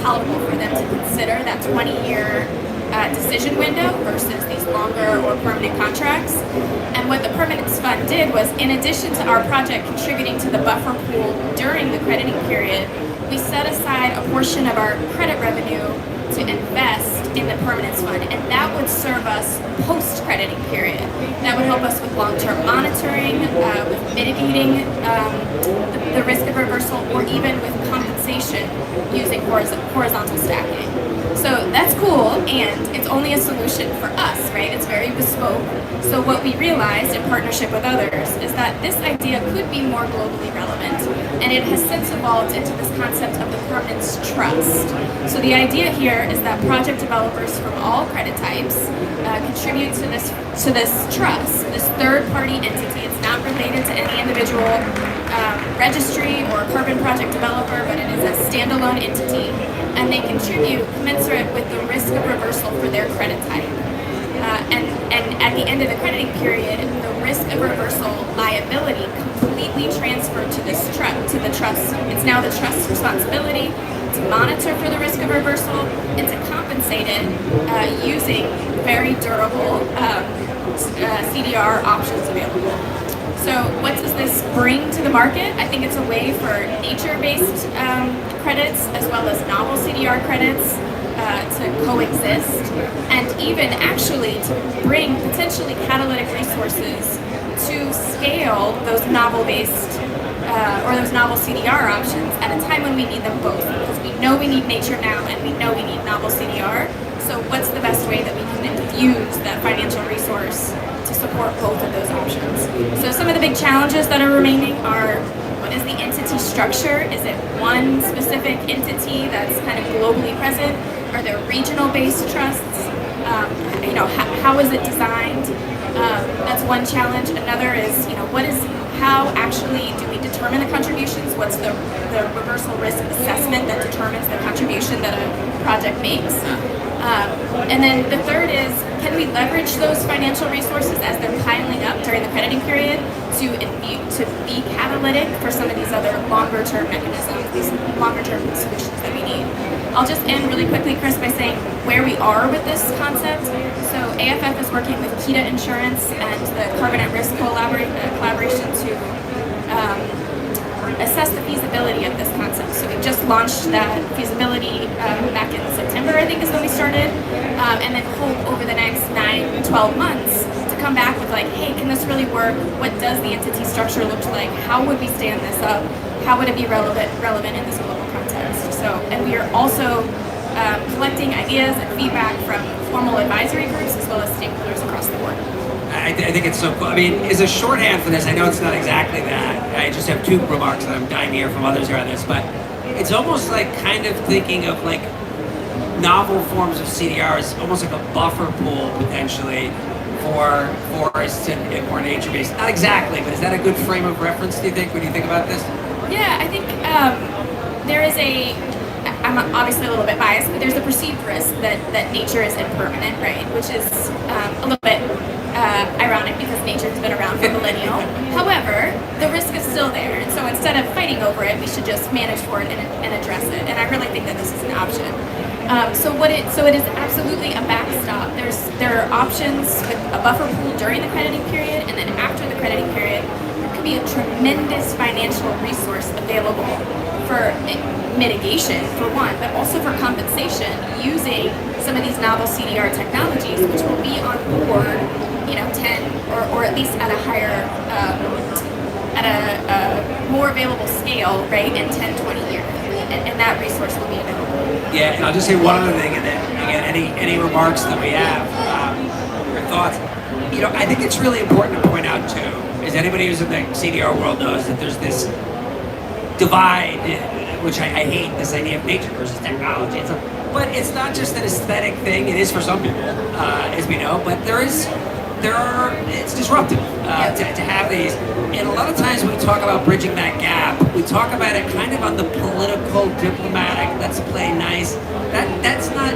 palatable for them to consider that 20-year decision window versus these longer or permanent contracts. And what the permanence fund did was, in addition to our project contributing to the buffer pool during the crediting period, we set aside a portion of our credit revenue to invest in the permanence fund, and that would serve us post-crediting period. That would help us with long-term monitoring, with mitigating the risk of reversal, or even with compensation using horizontal stacking. So that's cool, and it's only a solution for us, right? It's very bespoke. So what we realized in partnership with others is that this idea could be more globally relevant, and it has since evolved into this concept of the permanence trust. So the idea here is that project developers from all credit types contribute to this trust, this third-party entity. It's not related to any individual registry or carbon project developer, but it is a standalone entity, and they contribute commensurate with the risk of reversal for their credit type. And at the end of the crediting period, the risk of reversal liability completely transferred to to the trust. It's now the trust's responsibility to monitor for the risk of reversal and to compensate it using very durable CDR options available. So what does this bring to the market? I think it's a way for nature-based credits as well as novel CDR credits to coexist, and even actually to bring potentially catalytic resources to scale those novel-based or those novel CDR options at a time when we need them both, because we know we need nature now and we know we need novel CDR. So what's the best way that we can infuse that financial resource to support both of those options? So some of the big challenges that are remaining are, what is the entity structure? Is it one specific entity that's kind of globally present? Are there regional-based trusts? How is it designed? That's one challenge. Another is, how actually do we determine the contributions? What's the reversal risk assessment that determines the contribution that a project makes? And then the third is, can we leverage those financial resources as they're piling up during the crediting period to be catalytic for some of these other longer-term mechanisms, these longer-term solutions that we need? I'll just end really quickly, Chris, by saying where we are with this concept. So AFF is working with PETA Insurance and the Carbon at Risk collaboration to assess the feasibility of this concept. So we just launched that feasibility back in September, I think is when we started, and then hope over the next 9-12 months to come back with like, hey, can this really work? What does the entity structure look like? How would we stand this up? How would it be relevant in this global context? So, and we are also collecting ideas and feedback from formal advisory groups as well as stakeholders across the board. I think it's so cool. I mean, as a shorthand for this, I know it's not exactly that. I just have two remarks that I'm dying to hear from others here on this, but it's almost like kind of thinking of like novel forms of CDR as almost like a buffer pool potentially for forests and more nature-based. Not exactly, but is that a good frame of reference, do you think, when you think about this? Yeah, I think there is I'm obviously a little bit biased, but there's a perceived risk that nature is impermanent, right? Which is a little bit ironic because nature has been around for millennia. However, the risk is still there, and so instead of fighting over it, we should just manage for it and address it. And I really think that this is an option. So it is absolutely a backstop. There are options with a buffer pool during the crediting period, and then after the crediting period, be a tremendous financial resource available for mitigation, for one, but also for compensation using some of these novel CDR technologies, which will be on board, 10 or at least at a higher, at a more available scale, right, in 10, 20 years. And that resource will be available. Yeah, and I'll just say one other thing, and then again, any remarks that we have, your thoughts. I think it's really important to point out too, is anybody who's in the CDR world knows that there's this divide, which I hate, this idea of nature versus technology. But it's not just an aesthetic thing. It is for some people, as we know. But it's disruptive to have these. And a lot of times when we talk about bridging that gap, we talk about it kind of on the political, diplomatic, let's play nice. That's not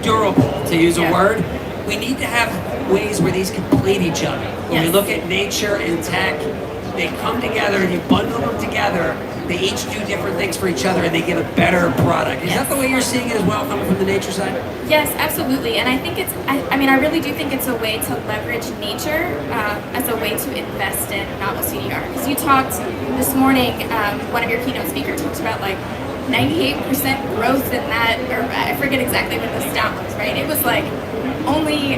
durable, to use a word. We need to have ways where these complete each other. When we look at nature and tech, they come together and you bundle them together. They each do different things for each other and they give a better product. Is that the way you're seeing it as well, coming from the nature side? Yes, absolutely. And I think I really do think it's a way to leverage nature as a way to invest in novel CDR. Because you talked this morning, one of your keynote speakers talks about 98% growth in that, or I forget exactly what the stat was, right? It was only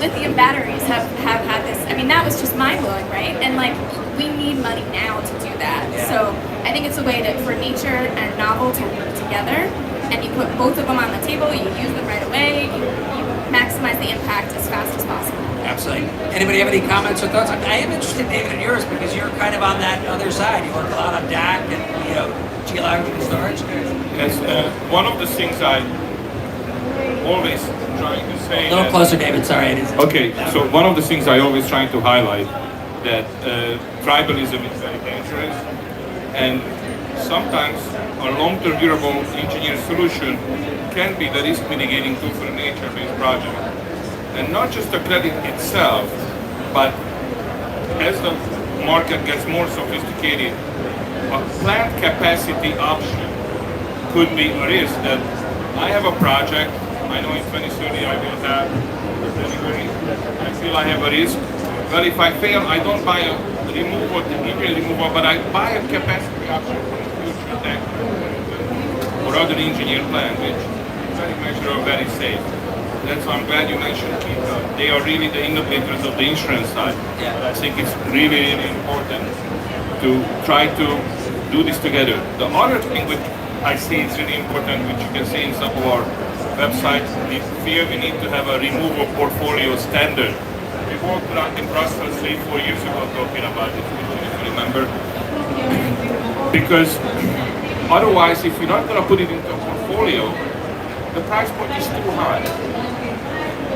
lithium batteries have had this. That was just mind-blowing, right? And we need money now to do that. Yeah. So I think it's a way for nature and novel to work together, and you put both of them on the table, you use them right away, you maximize the impact as fast as possible. Absolutely. Anybody have any comments or thoughts? I am interested, David, in yours, because you're kind of on that other side. You work a lot on DAC and, geological storage. Yes, one of the things I always trying to say. A little closer, David. Sorry, it is. Okay, so one of the things I always trying to highlight that tribalism is very dangerous, and sometimes a long-term durable engineered solution can be the risk mitigating tool for a nature-based project. And not just the credit itself, but as the market gets more sophisticated, a plant capacity option could be a risk that I have a project, I know in 2030 I will have a delivery, I feel I have a risk. Well, if I fail, I don't buy a removal, the immediate removal, but I buy a capacity option for the future tank or other engineered plant, which is very measurable, very safe. That's why I'm glad you mentioned Kita. They are really the innovators of the insurance side. Yeah. But I think it's really, really important to try to do this together. The other thing which I see is really important, which you can see in some of our websites, we feel we need to have a removal portfolio standard. We worked in Brussels 3-4 years ago talking about it, if you remember. Because otherwise, if we're not going to put it into a portfolio, the price point is too high.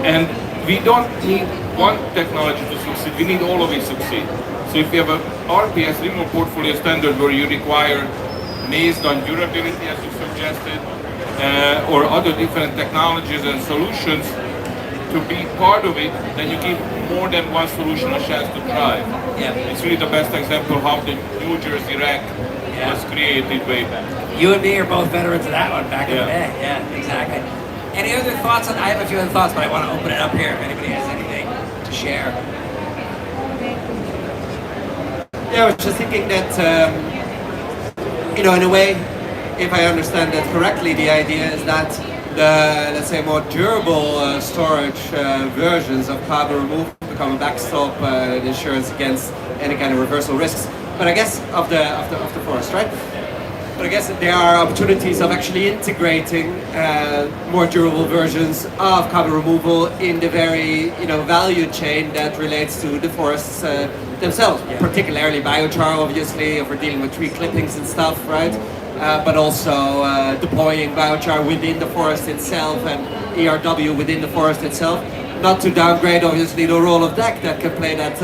And we don't need one technology to succeed, we need all of it to succeed. So if you have a RPS, removal portfolio standard, where you require, based on durability as you suggested, or other different technologies and solutions to be part of it, then you give more than one solution a chance to thrive. Yeah. It's really the best example how the New Jersey rack was created way back. You and me are both veterans of that one back in the Yeah. day. Yeah, exactly. Any other thoughts I have a few other thoughts, but I want to open it up here if anybody has anything to share. Yeah, I was just thinking that, in a way, if I understand that correctly, the idea is that the, let's say, more durable storage versions of carbon removal become a backstop insurance against any kind of reversal risks. But I guess of the forest, right? But I guess there are opportunities of actually integrating more durable versions of carbon removal in the very value chain that relates to the forests themselves, particularly biochar, obviously, if we're dealing with tree clippings and stuff, right? But also deploying biochar within the forest itself and ERW within the forest itself. Not to downgrade, obviously, the role of DEC that can play that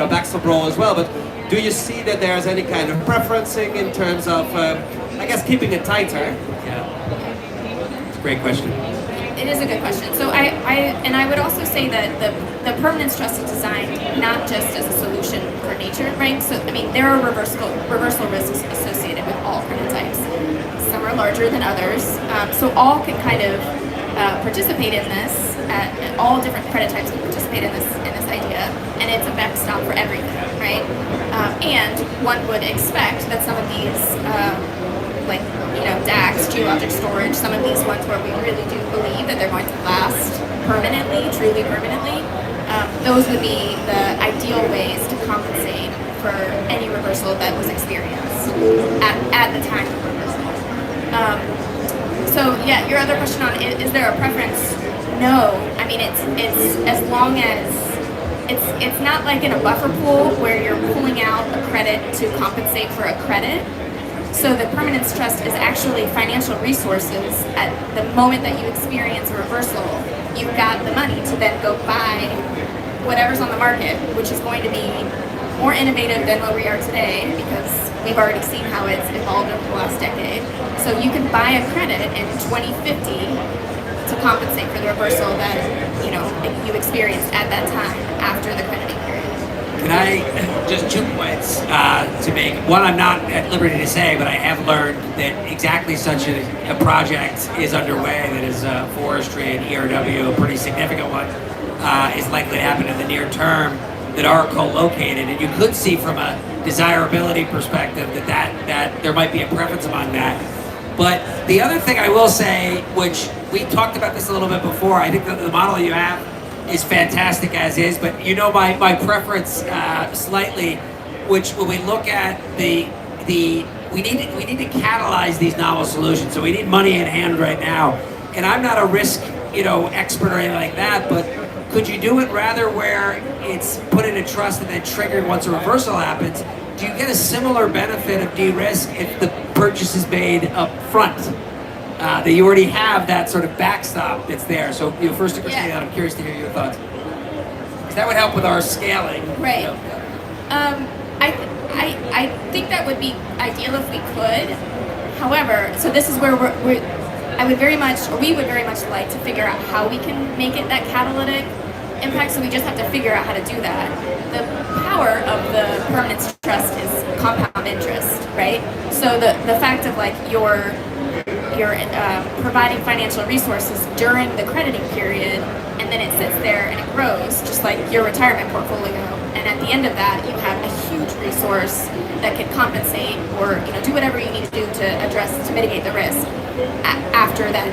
backstop role as well. But do you see that there's any kind of preferencing in terms of, I guess, keeping it tighter? Yeah, it's a great question. It is a good question. So I would also say that the permanence trust is designed not just as a solution for nature, right? So there are reversal risks associated with all chronotypes. Some are larger than others, so all can kind of participate in this. all different credit types can participate in this idea, and it's a backstop for everything, right? And one would expect that some of these, like DAX, geologic storage, some of these ones where we really do believe that they're going to last permanently, truly permanently, those would be the ideal ways to compensate for any reversal that was experienced at the time of reversal. So yeah, your other question on is there a preference? No, I mean it's as long as it's not like in a buffer pool where you're pulling out a credit to compensate for a credit. So the permanence trust is actually financial resources. At the moment that you experience a reversal, you've got the money to then go buy whatever's on the market, which is going to be more innovative than where we are today because we've already seen how it's evolved over the last decade. So you can buy a credit in 2050 to compensate for the reversal that you experienced at that time after the crediting period. Can I just 2 points to make? One, I'm not at liberty to say, but I have learned that exactly such a project is underway that is forestry and ERW, a pretty significant one, is likely to happen in the near term that are co-located. And you could see from a desirability perspective that there might be a preference among that. But the other thing I will say, which we talked about this a little bit before, I think that the model you have is fantastic as is, but my preference slightly, which when we look at we need to catalyze these novel solutions. So we need money in hand right now. And I'm not a risk expert or anything like that, but could you do it rather where it's put in a trust and then triggered once a reversal happens? Do you get a similar benefit of de-risk if the purchase is made up front? That you already have that sort of backstop that's there. So first to Christina, I'm curious to hear your thoughts. Because that would help with our scaling. Right. I think that would be ideal if we could. However, so this is where we would very much like to figure out how we can make it that catalytic impact. So we just have to figure out how to do that. The power of the permanence trust is compound interest, right? So the fact of like you're providing financial resources during the crediting period, and then it sits there and it grows, just like your retirement portfolio. And at the end of that, you have a huge resource that can compensate or do whatever you need to do to mitigate the risk after that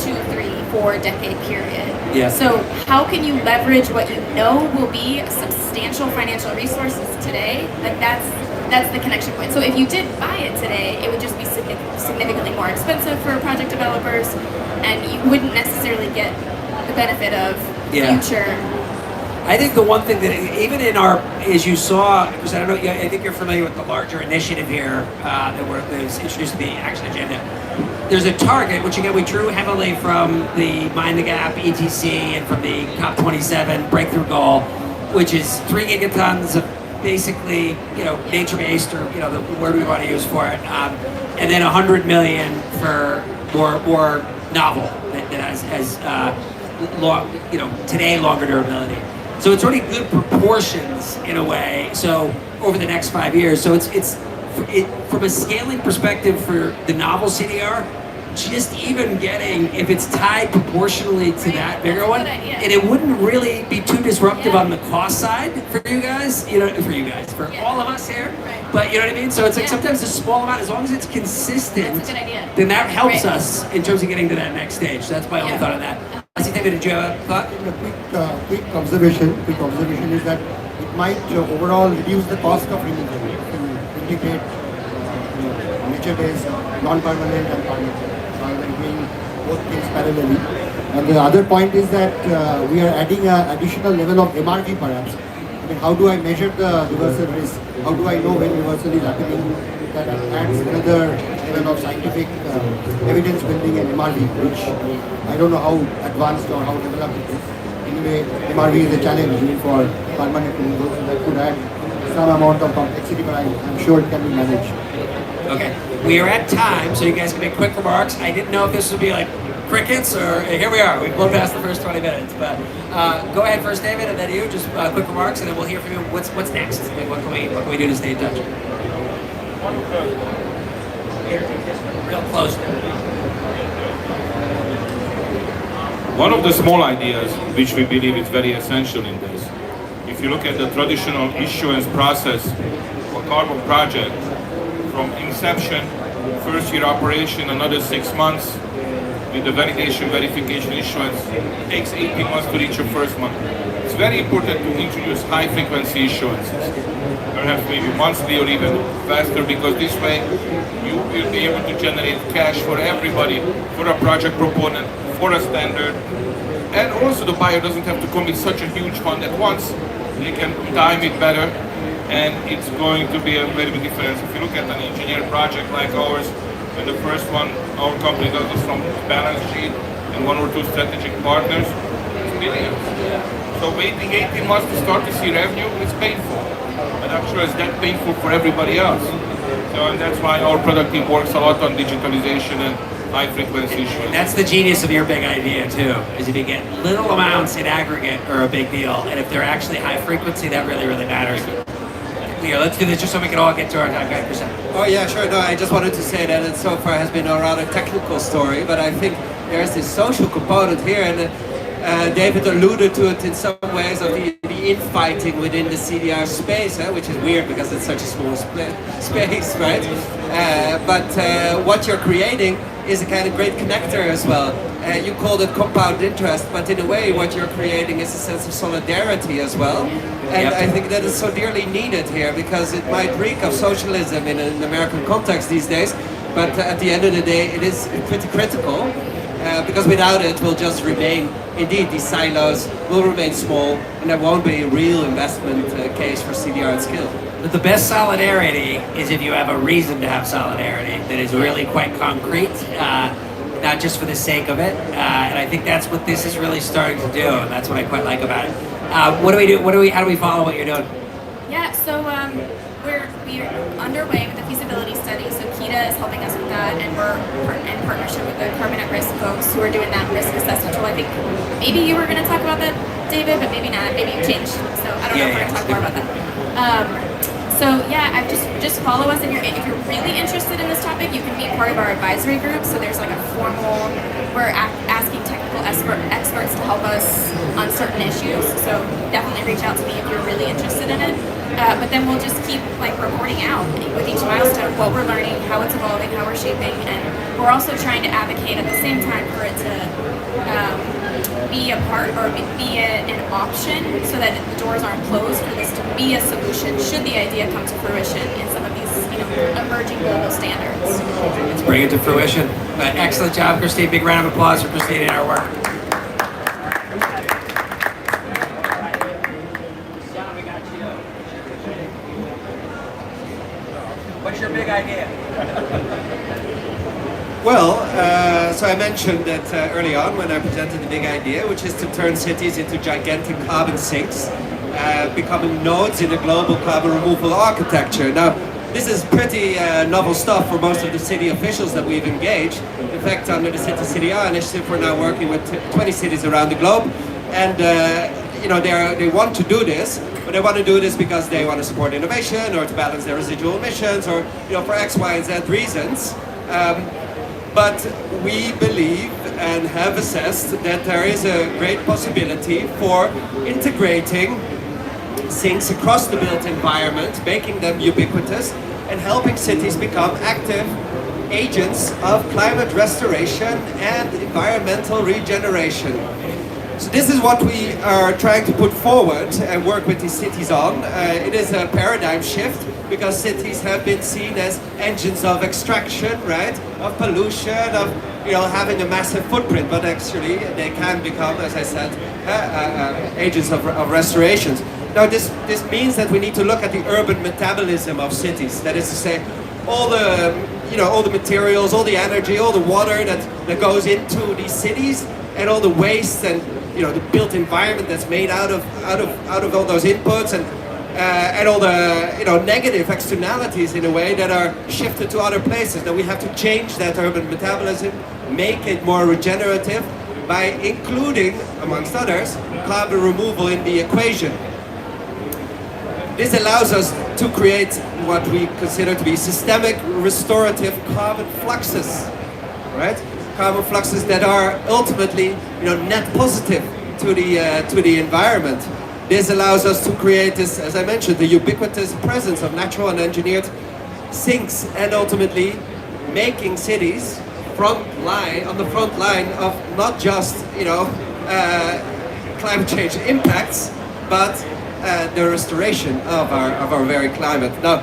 2, 3, 4 decade period. Yeah. So how can you leverage what you know will be substantial financial resources today? Like that's the connection point. So if you did buy it today, it would just be significantly more expensive for project developers, and you wouldn't necessarily get the benefit of future. I think the one thing that even in our, as you saw, because I don't know, I think you're familiar with the larger initiative here that was introduced to the action agenda. There's a target, which again we drew heavily from the Mind the Gap ETC and from the COP27 breakthrough goal, which is 3 gigatons of basically, nature-based, or the word we want to use for it, and then 100 million for more novel that has today longer durability. So it's already good proportions in a way. So over the next 5 years, so it's from a scaling perspective for the novel CDR, just even getting, if it's tied proportionally to that bigger one, and it wouldn't really be too disruptive on the cost side for you guys, for all of us here, but you know what I mean? So it's like sometimes a small amount, as long as it's consistent, then that helps us in terms of getting to that next stage. So that's my only thought on that. David, did you have a thought? A quick observation is that it might overall reduce the cost of removal if you integrate nature-based, non-permanent and permanent, rather than doing both things parallelly. And the other point is that we are adding an additional level of MRV perhaps. I mean, how do I measure the reversal risk? How do I know when reversal is happening? That adds another level of scientific evidence building and MRV, which I don't know how advanced or how developed it is. Anyway, MRV is a challenge even for permanent removal, so that could add some amount of complexity, but I'm sure it can be managed. Okay, we are at time, so you guys can make quick remarks. I didn't know if this would be like crickets, or here we are. We've blown past the first 20 minutes, but go ahead first, David, and then you. Just quick remarks, and then we'll hear from you. What's next? Like, what can we do to stay in touch? Real close. One of the small ideas which we believe is very essential in this, if you look at the traditional issuance process for carbon project, from inception, first year operation, another 6 months, with the validation, verification, issuance, it takes 18 months to reach your first month. It's very important to introduce high frequency issuances, perhaps maybe monthly or even faster, because this way you will be able to generate cash for everybody, for a project proponent, for a standard, and also the buyer doesn't have to commit such a huge fund at once. They can time it better, and it's going to be a very big difference. If you look at an engineered project like ours, and the first one our company does is from balance sheet and 1 or 2 strategic partners, it's millions. So waiting 18 months to start to see revenue is painful, but I'm sure it's that painful for everybody else. So, and that's why our product team works a lot on digitalization and high frequency issuance. That's the genius of your big idea too, is if you get little amounts in aggregate are a big deal, and if they're actually high frequency, that really, really matters. Leo, let's do this just so we can all get to our 95%. Oh yeah, sure. No, I just wanted to say that it so far has been a rather technical story, but I think there's this social component here, and David alluded to it in some ways of the infighting within the CDR space, which is weird because it's such a small space, right? But what you're creating is a kind of great connector as well. You called it compound interest, but in a way what you're creating is a sense of solidarity as well. And I think that is so dearly needed here, because it might reek of socialism in an American context these days, but at the end of the day it is pretty critical, because without it we'll just remain, indeed these silos will remain small, and there won't be a real investment case for CDR at scale. But the best solidarity is if you have a reason to have solidarity that is really quite concrete, not just for the sake of it. And I think that's what this is really starting to do, and that's what I quite like about it. What do we do? How do we follow what you're doing? Yeah, so we're underway with the feasibility study. So Kita is helping us with that, and we're in partnership with the Carbon at Risk folks who are doing that risk assessment tool. I think maybe you were going to talk about that, David, but maybe not. Maybe you changed. So I don't know if we're going to talk more about that. So yeah, just follow us if you're really interested in this topic. You can be part of our advisory group. So there's like a formal, we're asking technical experts to help us on certain issues. So definitely reach out to me if you're really interested in it. But then we'll just keep like reporting out with each milestone what we're learning, how it's evolving, how we're shaping, and we're also trying to advocate at the same time for it to be a part or be an option, so that the doors aren't closed for this to be a solution should the idea come to fruition in some of these emerging global standards. Let's bring it to fruition. Excellent job, Christine. Big round of applause for Christine and our work. What's your big idea? Well, so I mentioned that early on when I presented the big idea, which is to turn cities into gigantic carbon sinks, becoming nodes in a global carbon removal architecture. Now, this is pretty novel stuff for most of the city officials that we've engaged. In fact, under the City CDR initiative, we're now working with 20 cities around the globe, and they want to do this, but they want to do this because they want to support innovation or to balance their residual emissions, or for X, Y, and Z reasons. But we believe and have assessed that there is a great possibility for integrating sinks across the built environment, making them ubiquitous, and helping cities become active agents of climate restoration and environmental regeneration. So this is what we are trying to put forward and work with these cities on. It is a paradigm shift, because cities have been seen as engines of extraction, right? Of pollution, of having a massive footprint, but actually they can become, as I said, agents of restorations. Now this means that we need to look at the urban metabolism of cities. That is to say, all the materials, all the energy, all the water that goes into these cities, and all the waste and the built environment that's made out of all those inputs, and all the negative externalities in a way that are shifted to other places. That we have to change that urban metabolism, make it more regenerative by including, amongst others, carbon removal in the equation. This allows us to create what we consider to be systemic restorative carbon fluxes, right? carbon fluxes that are ultimately, net positive to the environment. This allows us to create this, as I mentioned, the ubiquitous presence of natural and engineered sinks, and ultimately making cities on the front line of not just climate change impacts, but the restoration of our very climate. Now,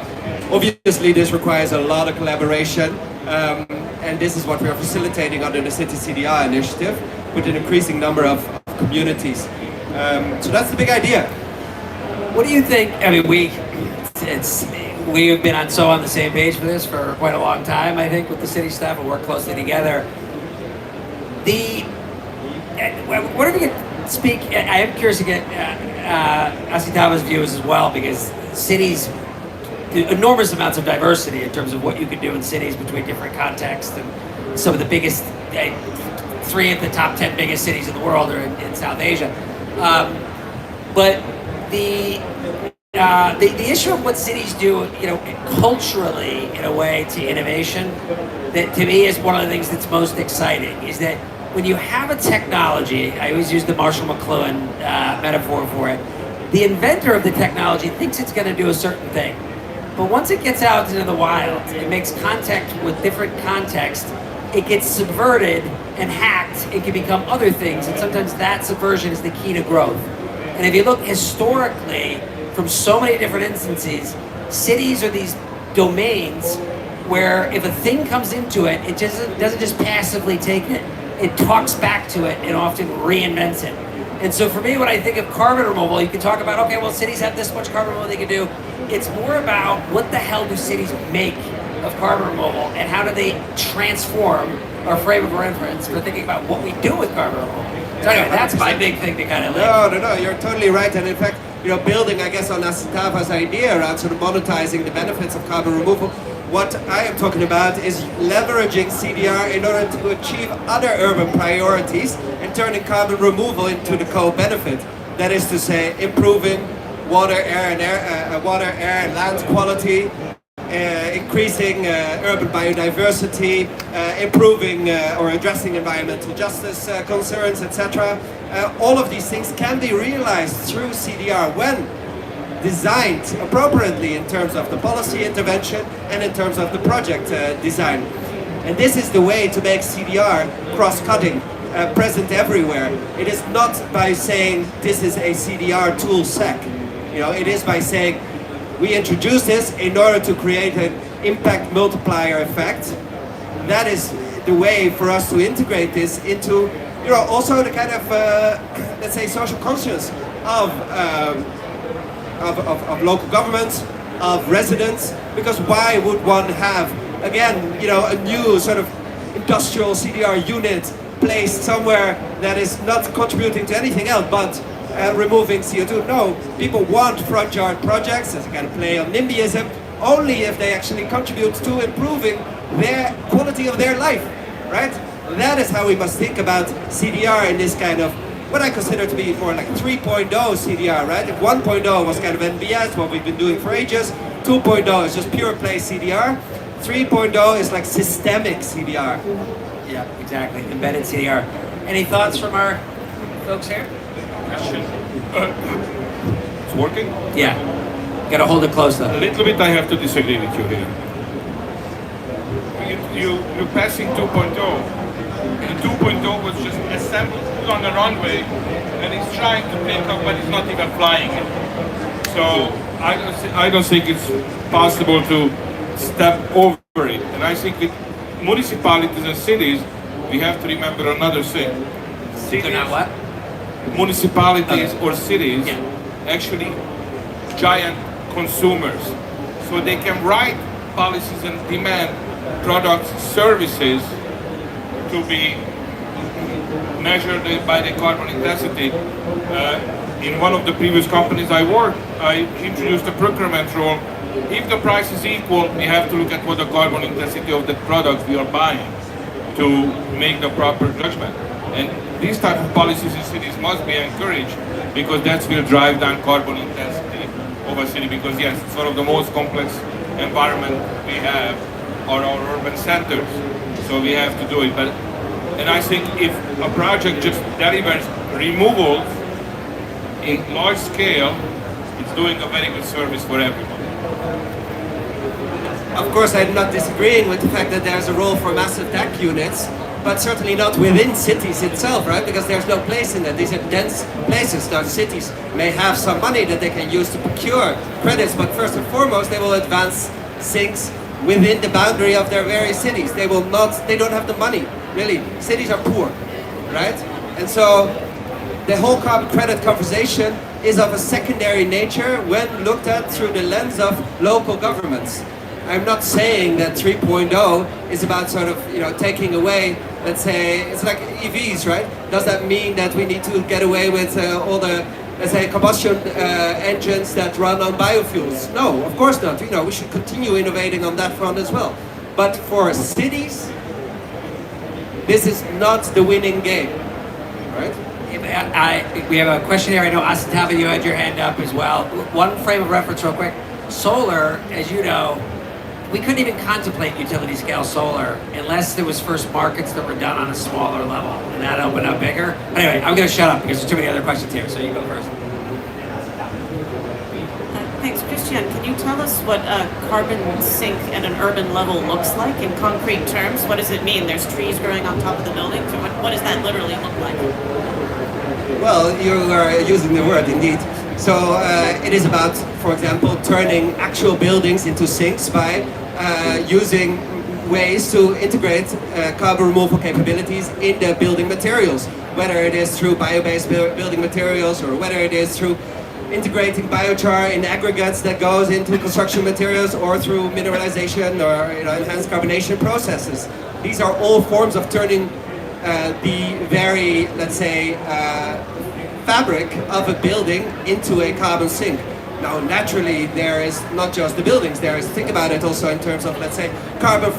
obviously, this requires a lot of collaboration, and this is what we are facilitating under the City CDR initiative with an increasing number of communities. So that's the big idea. What do you think? I mean, we have been on the same page for this for quite a long time, I think, with the city staff, and work closely together. Whatever you could speak, I am curious to get Asitava's views as well, because cities, enormous amounts of diversity in terms of what you can do in cities between different contexts, and some of the biggest, 3 of the top 10 biggest cities in the world are in South Asia. But the issue of what cities do, culturally, in a way, to innovation, that to me is one of the things that's most exciting, is that when you have a technology, I always use the Marshall McLuhan metaphor for it, the inventor of the technology thinks it's going to do a certain thing. But once it gets out into the wild, it makes contact with different contexts, it gets subverted and hacked, it can become other things, and sometimes that subversion is the key to growth. And if you look historically, from so many different instances, cities are these domains where if a thing comes into it, it just doesn't just passively take it. It talks back to it and often reinvents it. And so for me, when I think of carbon removal, you can talk about, okay, well, cities have this much carbon removal they can do. It's more about what the hell do cities make of carbon removal, and how do they transform our frame of reference for thinking about what we do with carbon removal. So anyway, that's my big thing to kind of No, you're totally right. And in fact, building, I guess, on Asitava's idea around sort of monetizing the benefits of carbon removal, what I am talking about is leveraging CDR in order to achieve other urban priorities and turning carbon removal into the co-benefit. That is to say, improving water, air, and land quality, increasing urban biodiversity, improving or addressing environmental justice concerns, etc. All of these things can be realized through CDR when designed appropriately in terms of the policy intervention and in terms of the project design. And this is the way to make CDR cross-cutting, present everywhere. It is not by saying this is a CDR tool set. It is by saying we introduce this in order to create an impact multiplier effect. That is the way for us to integrate this into, also the kind of, let's say, social conscience of local governments, of residents, because why would one have, again, a new sort of industrial CDR unit placed somewhere that is not contributing to anything else but removing CO2. No, people want front yard projects, as a kind of play on NIMBYism, only if they actually contribute to improving their quality of their life, right? That is how we must think about CDR in this kind of, what I consider to be more like 3.0 CDR, right? If 1.0 was kind of NBS, what we've been doing for ages, 2.0 is just pure play CDR, 3.0 is like systemic CDR. Yeah, exactly, embedded CDR. Any thoughts from our folks here? Question. It's working? Yeah. Gotta hold it close though. A little bit I have to disagree with you here. You're passing 2.0. The 2.0 was just assembled, put on the runway, and he's trying to take off, but he's not even flying it. So I don't think it's possible to step over it. And I think with municipalities and cities, we have to remember another thing. They're not what? Municipalities or cities actually giant consumers, so they can write policies and demand products, services to be measured by the carbon intensity. In one of the previous companies I worked, I introduced a procurement rule. If the price is equal, we have to look at what the carbon intensity of the product we are buying to make the proper judgment. And these type of policies in cities must be encouraged, because that will drive down carbon intensity of a city. Because yes, it's one of the most complex environment we have are our urban centers, so we have to do it. But And I think if a project just delivers removal in large scale, it's doing a very good service for everyone. Of course, I'm not disagreeing with the fact that there's a role for massive DAC units, but certainly not within cities itself, right? Because there's no place in that. These are dense places. Now, cities may have some money that they can use to procure credits, but first and foremost, they will advance sinks within the boundary of their various cities. They don't have the money, really. Cities are poor, right? And so the whole carbon credit conversation is of a secondary nature when looked at through the lens of local governments. I'm not saying that 3.0 is about sort of, taking away, let's say, it's like EVs, right? Does that mean that we need to get away with all the, let's say, combustion engines that run on biofuels? No, of course not. We should continue innovating on that front as well. But for cities, this is not the winning game, right? We have a question here. I know Asantava, you had your hand up as well. One frame of reference real quick. Solar, as you know, we couldn't even contemplate utility scale solar unless there was first markets that were done on a smaller level, and that opened up bigger. But anyway, I'm going to shut up because there's too many other questions here, so you go first. Thanks, Christian. Can you tell us what a carbon sink at an urban level looks like in concrete terms? What does it mean? There's trees growing on top of the buildings? Or what does that literally look like? Well, you are using the word indeed. So it is about, for example, turning actual buildings into sinks by using ways to integrate carbon removal capabilities in the building materials, whether it is through bio-based building materials or whether it is through integrating biochar in aggregates that goes into construction materials or through mineralization or enhanced carbonation processes. These are all forms of turning the very, let's say, fabric of a building into a carbon sink. Now, naturally, there is not just the buildings. There is, think about it also in terms of, let's say, carbon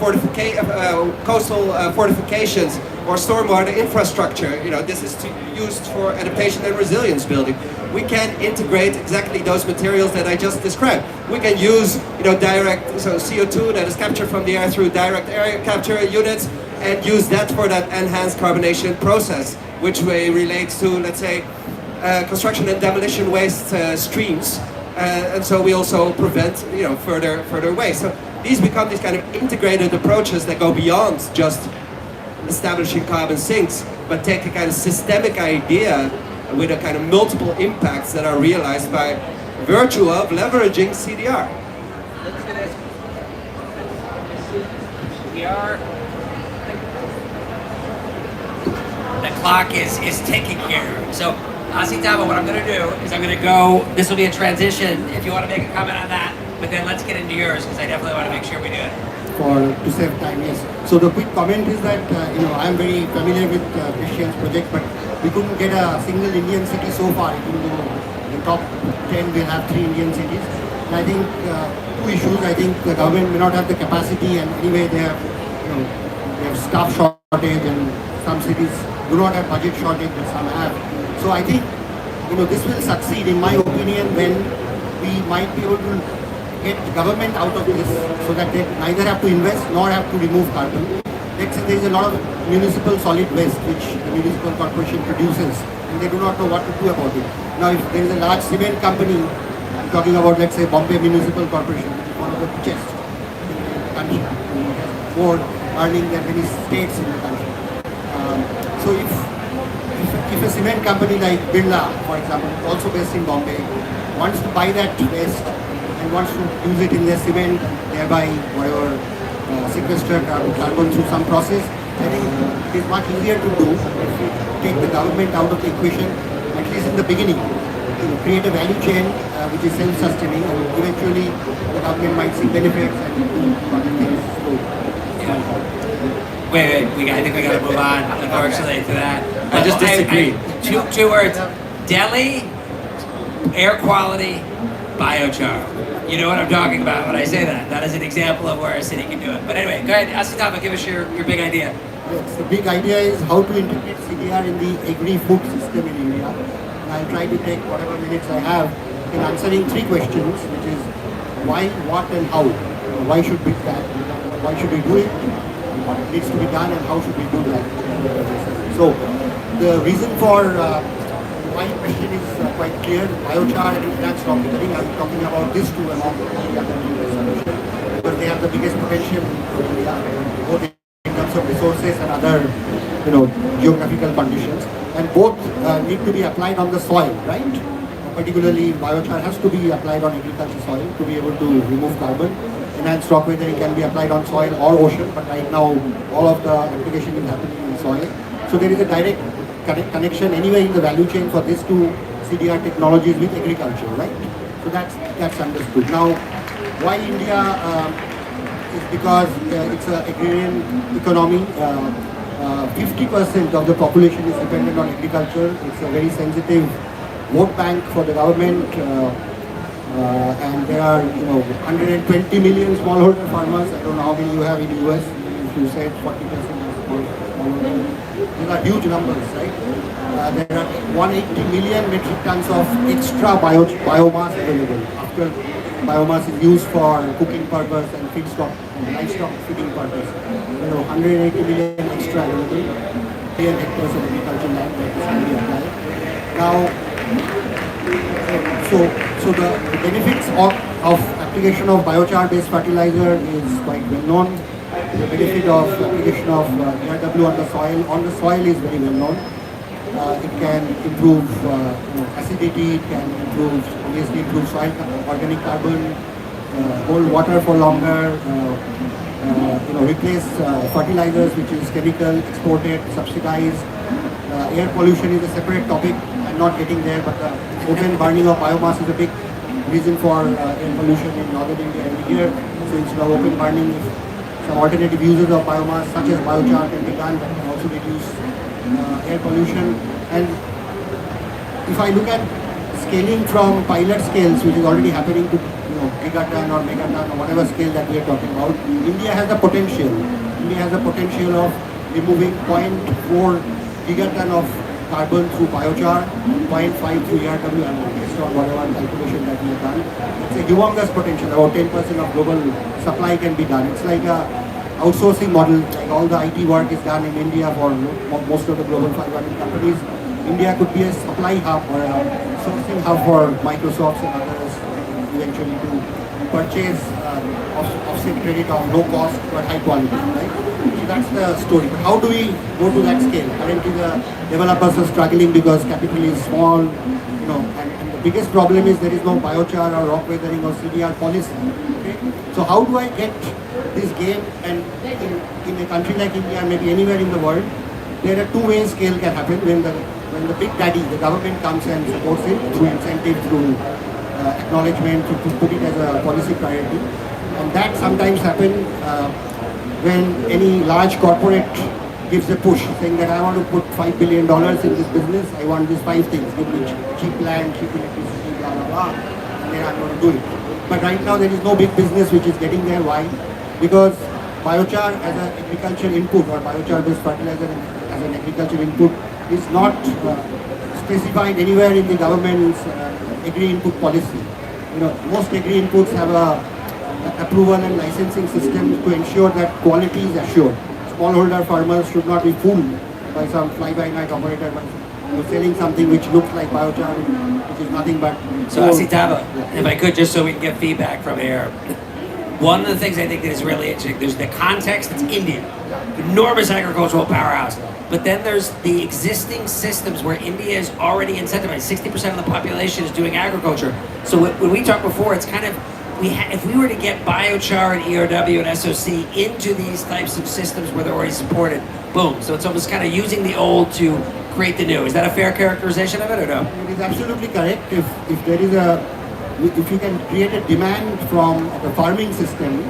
coastal fortifications or stormwater infrastructure. This is used for adaptation and resilience building. We can integrate exactly those materials that I just described. We can use, direct, CO2 that is captured from the air through direct air capture units and use that for that enhanced carbonation process, which relates to, let's say, construction and demolition waste streams. And so we also prevent, further waste. So these become these kind of integrated approaches that go beyond just establishing carbon sinks, but take a kind of systemic idea with a kind of multiple impacts that are realized by virtue of leveraging CDR. We are. The clock is ticking here. So, Asantava, what I'm going to do is I'm going to go. This will be a transition. If you want to make a comment on that, but then let's get into yours because I definitely want to make sure we do it. To save time, yes. So the quick comment is that I'm very familiar with Christian's project, but we couldn't get a single Indian city so far. Even though the top 10 will have 3 Indian cities. And I think 2 issues. I think the government may not have the capacity, and anyway they have staff shortage, and some cities do not have budget shortage, but some have. So I think this will succeed, in my opinion, when we might be able to get government out of this so that they neither have to invest nor have to remove carbon. Let's say there is a lot of municipal solid waste which the municipal corporation produces and they do not know what to do about it. Now if there is a large cement company, I'm talking about, let's say, Bombay Municipal Corporation, which is one of the richest in the country, and has more earning than many states in the country. So if a cement company like Birla, for example, also based in Bombay, wants to buy that waste and wants to use it in their cement, thereby whatever sequester carbon through some process, I think it is much easier to do if we take the government out of the equation, at least in the beginning, create a value chain which is self-sustaining, and eventually the government might see benefits and do other things slowly. Wait, I think we got to move on, unfortunately, to that. I just disagree. Two words. Delhi, air quality, biochar. You know what I'm talking about when I say that. That is an example of where a city can do it. But anyway, go ahead, Asantava, give us your big idea. Yes, the big idea is how to integrate CDR in the agri-food system in India. And I'll try to take whatever minutes I have in answering 3 questions, which is why, what, and how. Why should we do it? What needs to be done, and how should we do that? So the reason for my question is quite clear. Biochar and enhanced rock weathering, I'm talking about these two among the other solutions because they have the biggest potential in India, both in terms of resources and other geographical conditions. And both need to be applied on the soil, right? Particularly biochar has to be applied on agriculture soil to be able to remove carbon. Enhanced rock weathering can be applied on soil or ocean, but right now all of the application is happening in soil. So there is a direct connection anyway in the value chain for these two CDR technologies with agriculture, right? So that's understood. Now, why India is because it's an agrarian economy. 50% of the population is dependent on agriculture. It's a very sensitive vote bank for the government, and there are 120 million smallholder farmers. I don't know how many you have in the US. If you said 40% is smallholder, these are huge numbers, right? There are 180 million metric tons of extra biomass available after biomass is used for cooking purpose and feedstock and livestock feeding purpose. 180 million extra available, 10 hectares of agricultural land that is can be applied. Now, so the benefits of application of biochar-based fertilizer is quite well known. The benefit of application of ERW on the soil is very well known. It can improve acidity, it can obviously improve soil organic carbon, hold water for longer, replace fertilizers which is chemical, exported, subsidized. Air pollution is a separate topic. I'm not getting there, but the open burning of biomass is a big reason for air pollution in northern India every year. So instead of open burning, some alternative uses of biomass such as biochar can be done that can also reduce air pollution. And if I look at scaling from pilot scales, which is already happening to gigaton or megaton or whatever scale that we are talking about, India has the potential. India has the potential of removing 0.4 gigaton of carbon through biochar, 0.5 through ERW, based on whatever calculation that we have done. It's a humongous potential. About 10% of global supply can be done. It's like a outsourcing model, like all the IT work is done in India for most of the global 500 companies. India could be a supply hub or a sourcing hub for Microsoft and others eventually to purchase offset credit of low cost but high quality, right? So that's the story. But how do we go to that scale? Currently the developers are struggling because capital is small, and the biggest problem is there is no biochar or rock weathering or CDR policy. Okay? So how do I get this game? And in a country like India, maybe anywhere in the world, there are two ways scale can happen. When the big daddy, the government comes and supports it through incentive, through acknowledgement, to put it as a policy priority. And that sometimes happens when any large corporate gives a push, saying that I want to put $5 billion in this business, I want these 5 things, give me cheap land, cheap electricity, blah, blah, blah, and then I'm going to do it. But right now there is no big business which is getting there. Why? Because biochar as an agricultural input or biochar-based fertilizer as an agricultural input is not specified anywhere in the government's agri-input policy. Most agri-inputs have a approval and licensing system to ensure that quality is assured. Smallholder farmers should not be fooled by some fly-by-night operator by selling something which looks like biochar, which is nothing but... So Asitava, if I could, just so we can get feedback from here. One of the things I think that is really interesting, there's the context, it's India, enormous agricultural powerhouse. But then there's the existing systems where India is already incentivized. 60% of the population is doing agriculture. So when we talked before, it's kind of, if we were to get biochar and ERW and SOC into these types of systems where they're already supported, boom. So it's almost kind of using the old to create the new. Is that a fair characterization of it or no? It is absolutely correct. If there is if you can create a demand from the farming system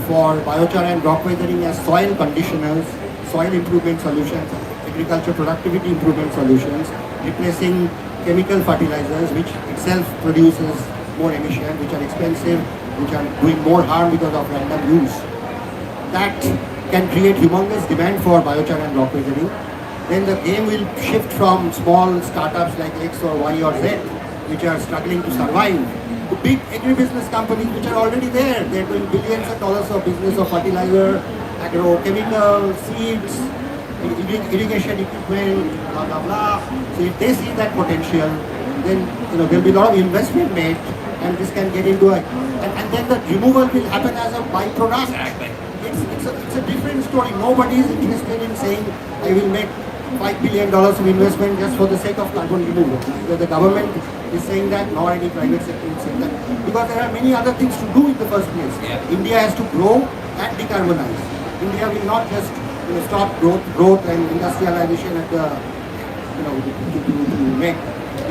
for biochar and rock weathering as soil conditioners, soil improvement solutions, agriculture productivity improvement solutions, replacing chemical fertilizers, which itself produces more emission, which are expensive, which are doing more harm because of random use. That can create humongous demand for biochar and rock weathering. Then the game will shift from small startups like X or Y or Z, which are struggling to survive, to big agribusiness companies which are already there. They're doing billions of dollars of business of fertilizer, agrochemical, seeds, irrigation equipment, blah blah blah. So if they see that potential, then there'll be a lot of investment made, and this can get into and then the removal will happen as a byproduct. Exactly. It's a different story. Nobody is interested in saying I will make $5 billion of investment just for the sake of carbon removal. Whether the government is saying that, nor any private sector is saying that, because there are many other things to do in the first place. Yeah. India has to grow and decarbonize. India will not just stop growth and industrialization at the to make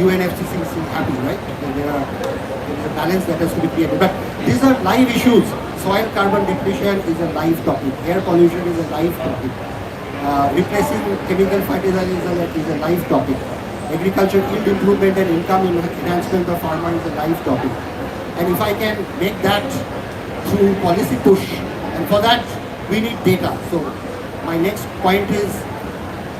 UNFCCC happy, right? There is a balance that has to be created. But these are live issues. Soil carbon depletion is a live topic. Air pollution is a live topic. Replacing chemical fertilizer is a live topic. Agriculture yield improvement and income enhancement of farmers is a live topic. And if I can make that through policy push, and for that we need data. So my next point is,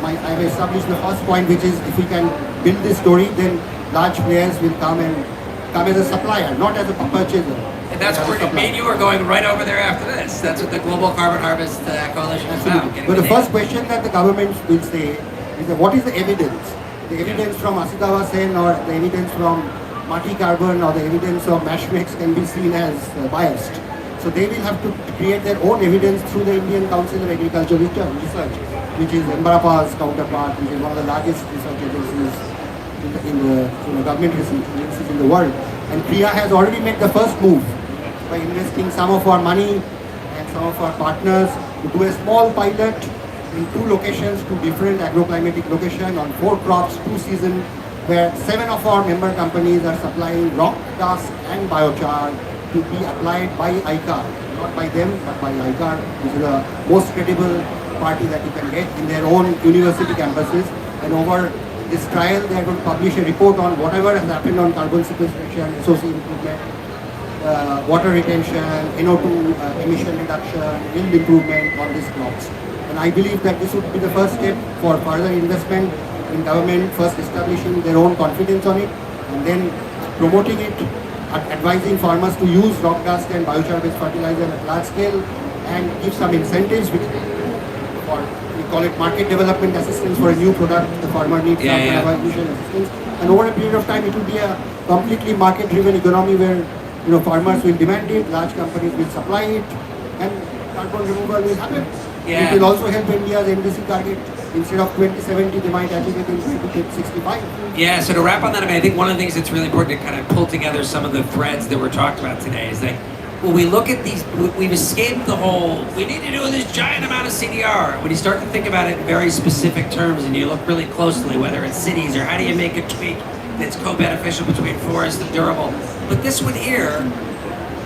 I've established the first point, which is if we can build this story, then large players will come as a supplier, not as a purchaser. And that's where me and you are going right over there after this. That's what the Global Carbon Harvest Coalition is about. But the first question that the government will say is that what is the evidence? The evidence from Asikawa Sen or the evidence from Mati Carbon or the evidence of Mashmex can be seen as biased. So they will have to create their own evidence through the Indian Council of Agricultural Research, which is Embrapa's counterpart, which is one of the largest research agencies in the government research agencies in the world. And Priya has already made the first move by investing some of our money and some of our partners to do a small pilot in 2 locations, 2 different agroclimatic locations on 4 crops, 2 seasons, where 7 of our member companies are supplying rock dust and biochar to be applied by ICAR, not by them, but by ICAR, which is the most credible party that you can get in their own university campuses. And over this trial, they are going to publish a report on whatever has happened on carbon sequestration, SOC improvement, water retention, NO2 emission reduction, yield improvement on these crops. And I believe that this would be the first step for further investment in government, first establishing their own confidence on it, and then promoting it, advising farmers to use rock dust and biochar-based fertilizer at large scale, and give some incentives, which we call it market development assistance for a new product. The farmer needs some evaluation assistance, and over a period of time, it will be a completely market-driven economy where farmers will demand it, large companies will supply it, and carbon removal will happen. Yeah. It will also help India's NDC target. Instead of 2070, they might achieve it in 2065. Yeah, so to wrap on that, I think one of the things that's really important to kind of pull together some of the threads that we're talking about today is that when we look at these, we've escaped the whole, we need to do this giant amount of CDR. When you start to think about it in very specific terms and you look really closely, whether it's cities or how do you make a tweak that's co-beneficial between forest and durable. But this one here,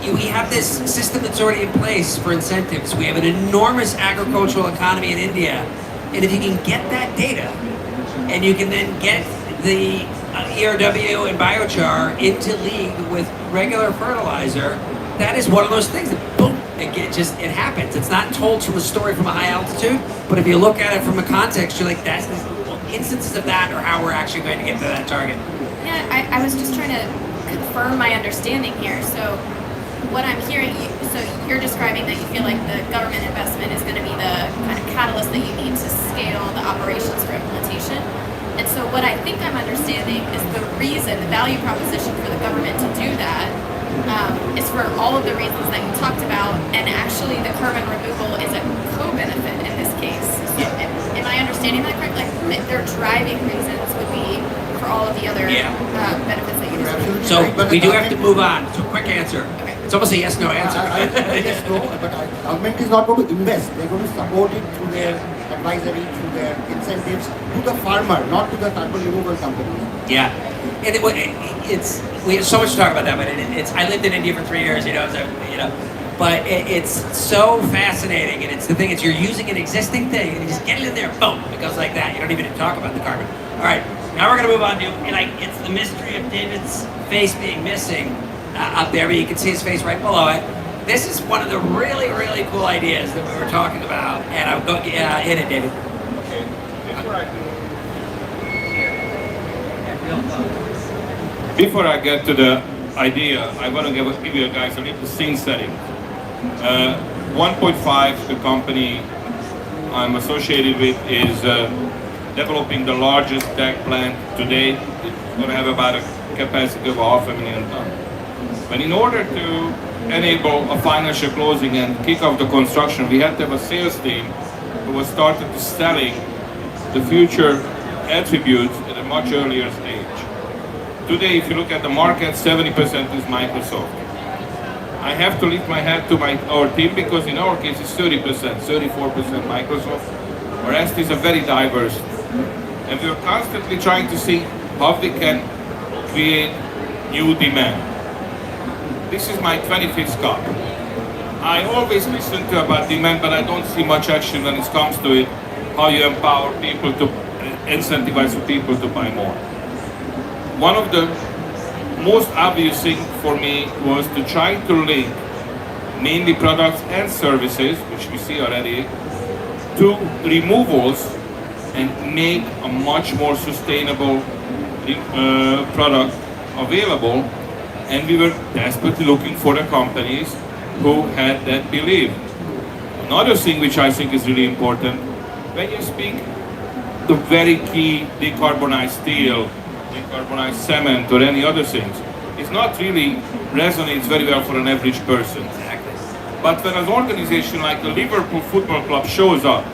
we have this system that's already in place for incentives. We have an enormous agricultural economy in India. And if you can get that data, and you can then get the ERW and biochar into league with regular fertilizer, that is one of those things that boom, it happens. It's not told from a story from a high altitude, but if you look at it from a context, you're like, that's instances of that or how we're actually going to get to that target. Yeah, I was just trying to confirm my understanding here. So what I'm hearing, so you're describing that you feel like the government investment is going to be the kind of catalyst that you need to scale the operations for implementation. And so what I think I'm understanding is the reason, the value proposition for the government to do that is for all of the reasons that you talked about, and actually the carbon removal is a co-benefit in this case. So am I understanding that correctly? Like their driving reasons would be for all of the other benefits that you described. So we do have to move on. So quick answer. Okay. It's almost a yes/no answer. I guess no, but government is not going to invest. They're going to support it through their advisory, through their incentives to the farmer, not to the carbon removal companies. Yeah, and we have so much to talk about that, but I lived in India for 3 years, but it's so fascinating, and it's the thing is you're using an existing thing and you just get it in there, boom, it goes like that. You don't even talk about the carbon. All right, now we're gonna move on to it's the mystery of David's face being missing up there, but you can see his face right below it. This is one of the really, really cool ideas that we were talking about, and I'll go hit it, David. Okay. Before I get to the idea, I want to give you guys a little scene setting. 1.5, the company I'm associated with is developing the largest deck plant today. It's going to have about a capacity of 500,000 tons. But in order to enable a financial closing and kick off the construction, we had to have a sales team who was started to selling the future attributes at a much earlier stage. Today, if you look at the market, 70% is Microsoft. I have to lift my hat to our team because in our case it's 30%, 34% Microsoft. The rest is a very diverse. And we are constantly trying to see how we can create new demand. This is my 25th cup. I always listen to about demand, but I don't see much action when it comes to it, how you empower people to incentivize people to buy more. One of the most obvious thing for me was to try to link mainly products and services, which we see already, to removals and make a much more sustainable product available. And we were desperately looking for the companies who had that belief. Another thing which I think is really important, when you speak the very key decarbonized steel, decarbonized cement or any other things, it's not really resonates very well for an average person. Exactly. But when an organization like the Liverpool Football Club shows up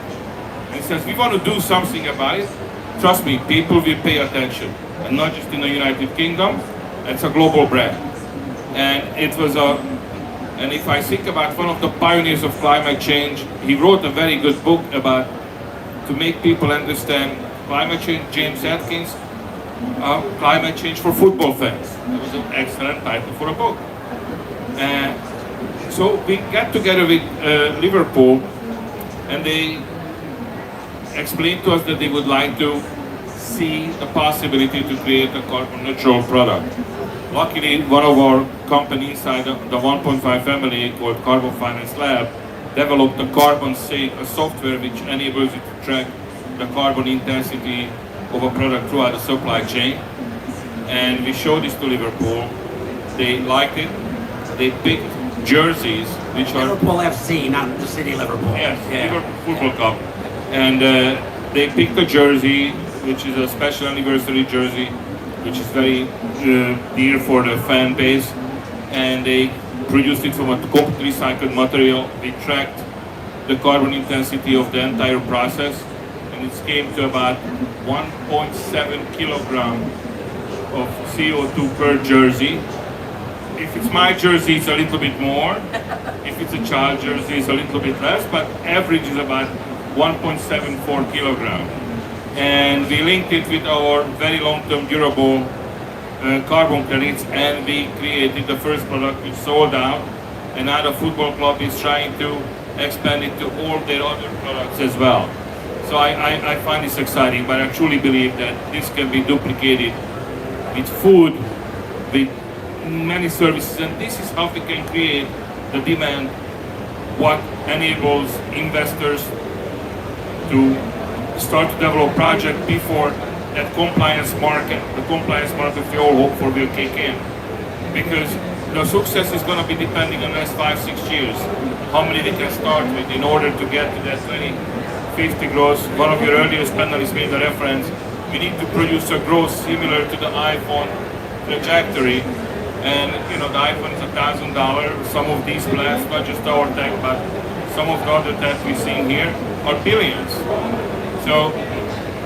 and says, we want to do something about it, trust me, people will pay attention. And not just in the United Kingdom, it's a global brand. And it was and if I think about one of the pioneers of climate change, he wrote a very good book about, to make people understand climate change, James Atkins, Climate Change for Football Fans. That was an excellent title for a book. So we got together with Liverpool and they explained to us that they would like to see the possibility to create a carbon neutral product. Luckily, one of our companies inside the 1.5 family called Carbon Finance Lab developed a carbon sync, a software which enables you to track the carbon intensity of a product throughout the supply chain. And we showed this to Liverpool. They liked it. They picked jerseys, which are Liverpool FC, not the city of Liverpool. Yes, Liverpool Football Club. And they picked a jersey, which is a special anniversary jersey, which is very dear for the fan base. And they produced it from a completely recycled material. We tracked the carbon intensity of the entire process, and it came to about 1.7 kilogram of CO2 per jersey. If it's my jersey, it's a little bit more. If it's a child jersey, it's a little bit less, but average is about 1.74 kilogram. And we linked it with our very long-term durable carbon credits, and we created the first product which sold out. And now the football club is trying to expand it to all their other products as well. So I find this exciting, but I truly believe that this can be duplicated with food, with many services, and this is how we can create the demand, what enables investors to start to develop projects before that compliance market, the compliance market we all hope for will kick in. Because the success is going to be depending on the next 5-6 years, how many they can start with in order to get to that 2050 growth. One of your earliest panelists made a reference, we need to produce a growth similar to the iPhone trajectory. And you know, the iPhone is $1,000. Some of these plants, not just our tech, but some of the other tech we've seen here, are billions. So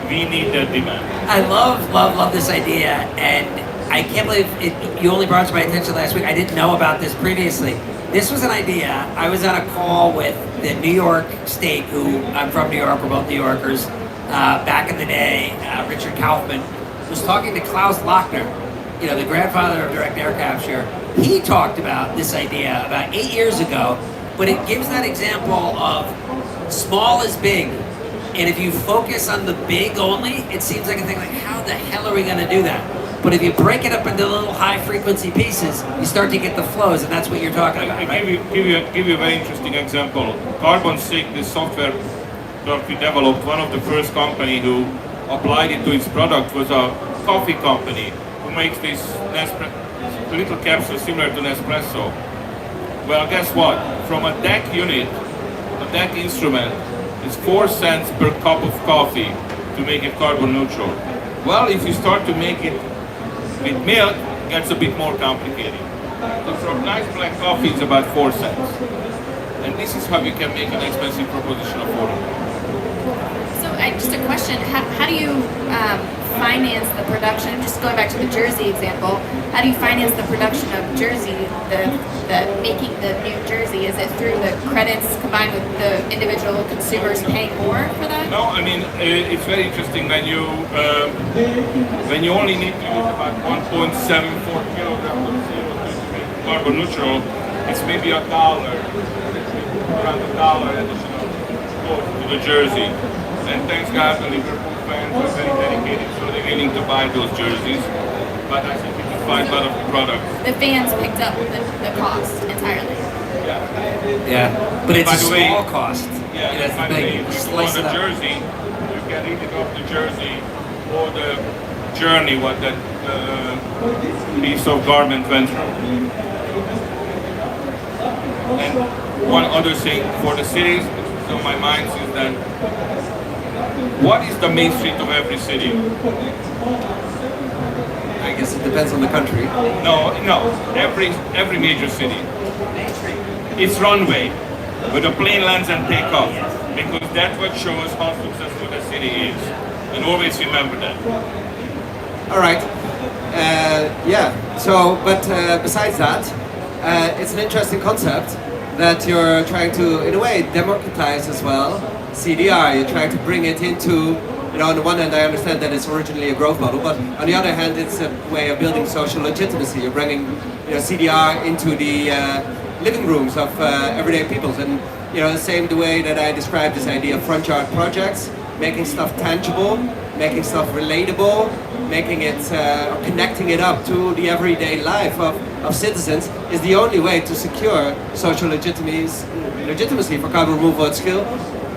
we need that demand. I love this idea, and I can't believe it, you only brought it to my attention last week. I didn't know about this previously. This was an idea. I was on a call with the New York State, who I'm from New York, we're both New Yorkers. Back in the day, Richard Kaufman was talking to Klaus Lochner, you know, the grandfather of direct air capture. He talked about this idea about 8 years ago, but it gives that example of small is big. And if you focus on the big only, it seems like a thing like, how the hell are we going to do that? But if you break it up into little high frequency pieces, you start to get the flows, and that's what you're talking about, right? Give you a very interesting example. Carbon Sync, this software that we developed, one of the first company who applied it to its product was a coffee company who makes this little capsule similar to Nespresso. Well, guess what? From a DEC unit, a DEC instrument, It's 4 cents per cup of coffee to make it carbon neutral. Well, if you start to make it with milk, it gets a bit more complicated. So for nice black coffee, it's about 4 cents. And this is how you can make an expensive proposition affordable. So just a question, how do you finance the production? Just going back to the Jersey example, how do you finance the production of Jersey, the making the new Jersey? Is it through the credits combined with the individual consumers paying more for that? No, I mean, it's very interesting when you only need to use about 1.74 kilograms of CO2 to make carbon neutral, it's maybe $1, around $1 additional cost to the Jersey. And thanks God the Liverpool fans are very dedicated, so they're willing to buy those jerseys. But I think you can find a lot of products. The fans picked up the cost entirely. Yeah, but it's By a the way- small cost. Yeah, That's by the the way, thing. if you Slice want it a up. jersey, you can read it off the jersey or the journey what that piece of garment went through. And one other thing for the cities, it's on my mind is that what is the main street of every city? I guess it depends on the country. No, every major city. It's runway, where the plane lands and take off, because that's what shows how successful the city is. And always remember that. All right. Yeah. So, but besides that, it's an interesting concept that you're trying to, in a way, democratize as well. CDR, you're trying to bring it into, on the one hand, I understand that it's originally a growth model, but on the other hand, it's a way of building social legitimacy. You're bringing, CDR into the living rooms of everyday peoples, and the same the way that I described this idea of front yard projects, making stuff tangible, making stuff relatable, making it, connecting it up to the everyday life of citizens is the only way to secure social legitimacy for carbon removal at scale,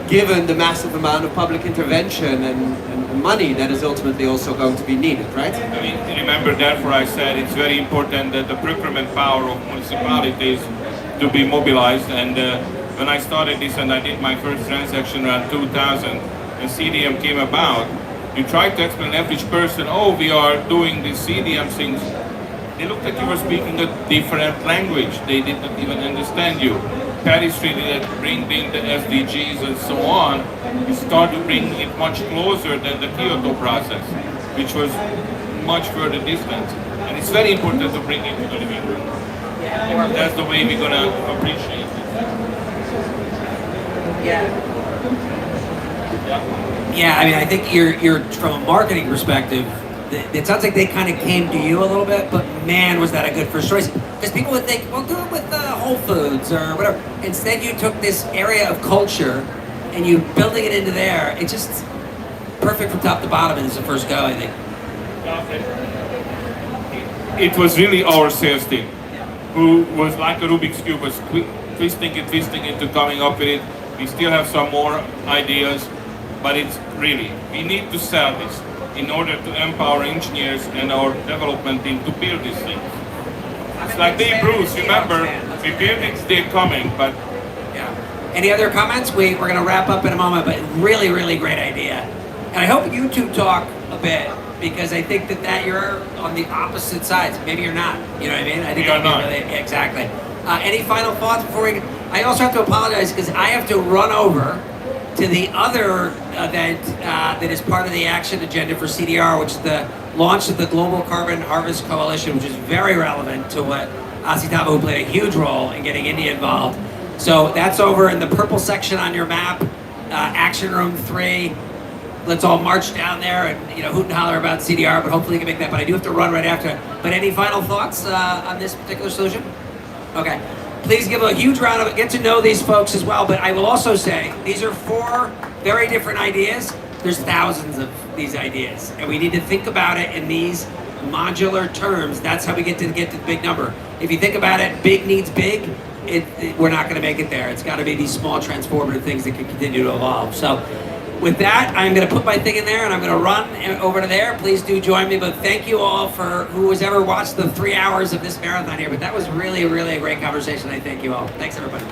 given the massive amount of public intervention and money that is ultimately also going to be needed, right? I mean, remember, therefore I said it's very important that the procurement power of municipalities to be mobilized. And when I started this and I did my first transaction around 2000 and CDM came about, you try to explain to average person, oh, we are doing these CDM things. They looked like you were speaking a different language. They did not even understand you. Paris really had bring in the SDGs and so on. You start to bring it much closer than the Kyoto process, which was much further distant. And it's very important to bring it to the living room. That's the way we're going to appreciate it. Yeah, I mean, I think you're from a marketing perspective, it sounds like they kind of came to you a little bit, but man, was that a good first choice. Because people would think, well, do it with Whole Foods or whatever. Instead, you took this area of culture and you building it into there. It's just perfect from top to bottom, and it's the first go, I think. It was really our sales team who was like a Rubik's Cube, was twisting it to coming up with it. We still have some more ideas, but it's really, we need to sell this in order to empower engineers and our development team to build these things. It's like Babe Ruth, remember, we build it, they're coming, but... Yeah. Any other comments? We're going to wrap up in a moment, but really, really great idea. And I hope you two talk a bit, because I think that you're on the opposite sides. Maybe you're not, you know what I mean? I think We are not. really, exactly. Any final thoughts before we... I also have to apologize, because I have to run over to the other event that is part of the action agenda for CDR, which is the launch of the Global Carbon Harvest Coalition, which is very relevant to what Asitava, who played a huge role in getting India involved. So that's over in the purple section on your map, Action Room 3. Let's all march down there and hoot and holler about CDR, but hopefully you can make that. But I do have to run right after. But any final thoughts on this particular solution? Okay. Please give a huge round of get to know these folks as well. But I will also say these are 4 very different ideas. There's thousands of these ideas, and we need to think about it in these modular terms. That's how we get to the big number. If you think about it, big needs big. We're not going to make it there. It's got to be these small transformative things that can continue to evolve. So with that, I'm going to put my thing in there and I'm going to run over to there. Please do join me. But thank you all for who has ever watched the 3 hours of this marathon here. But that was really, really a great conversation. I thank you all. Thanks, everybody.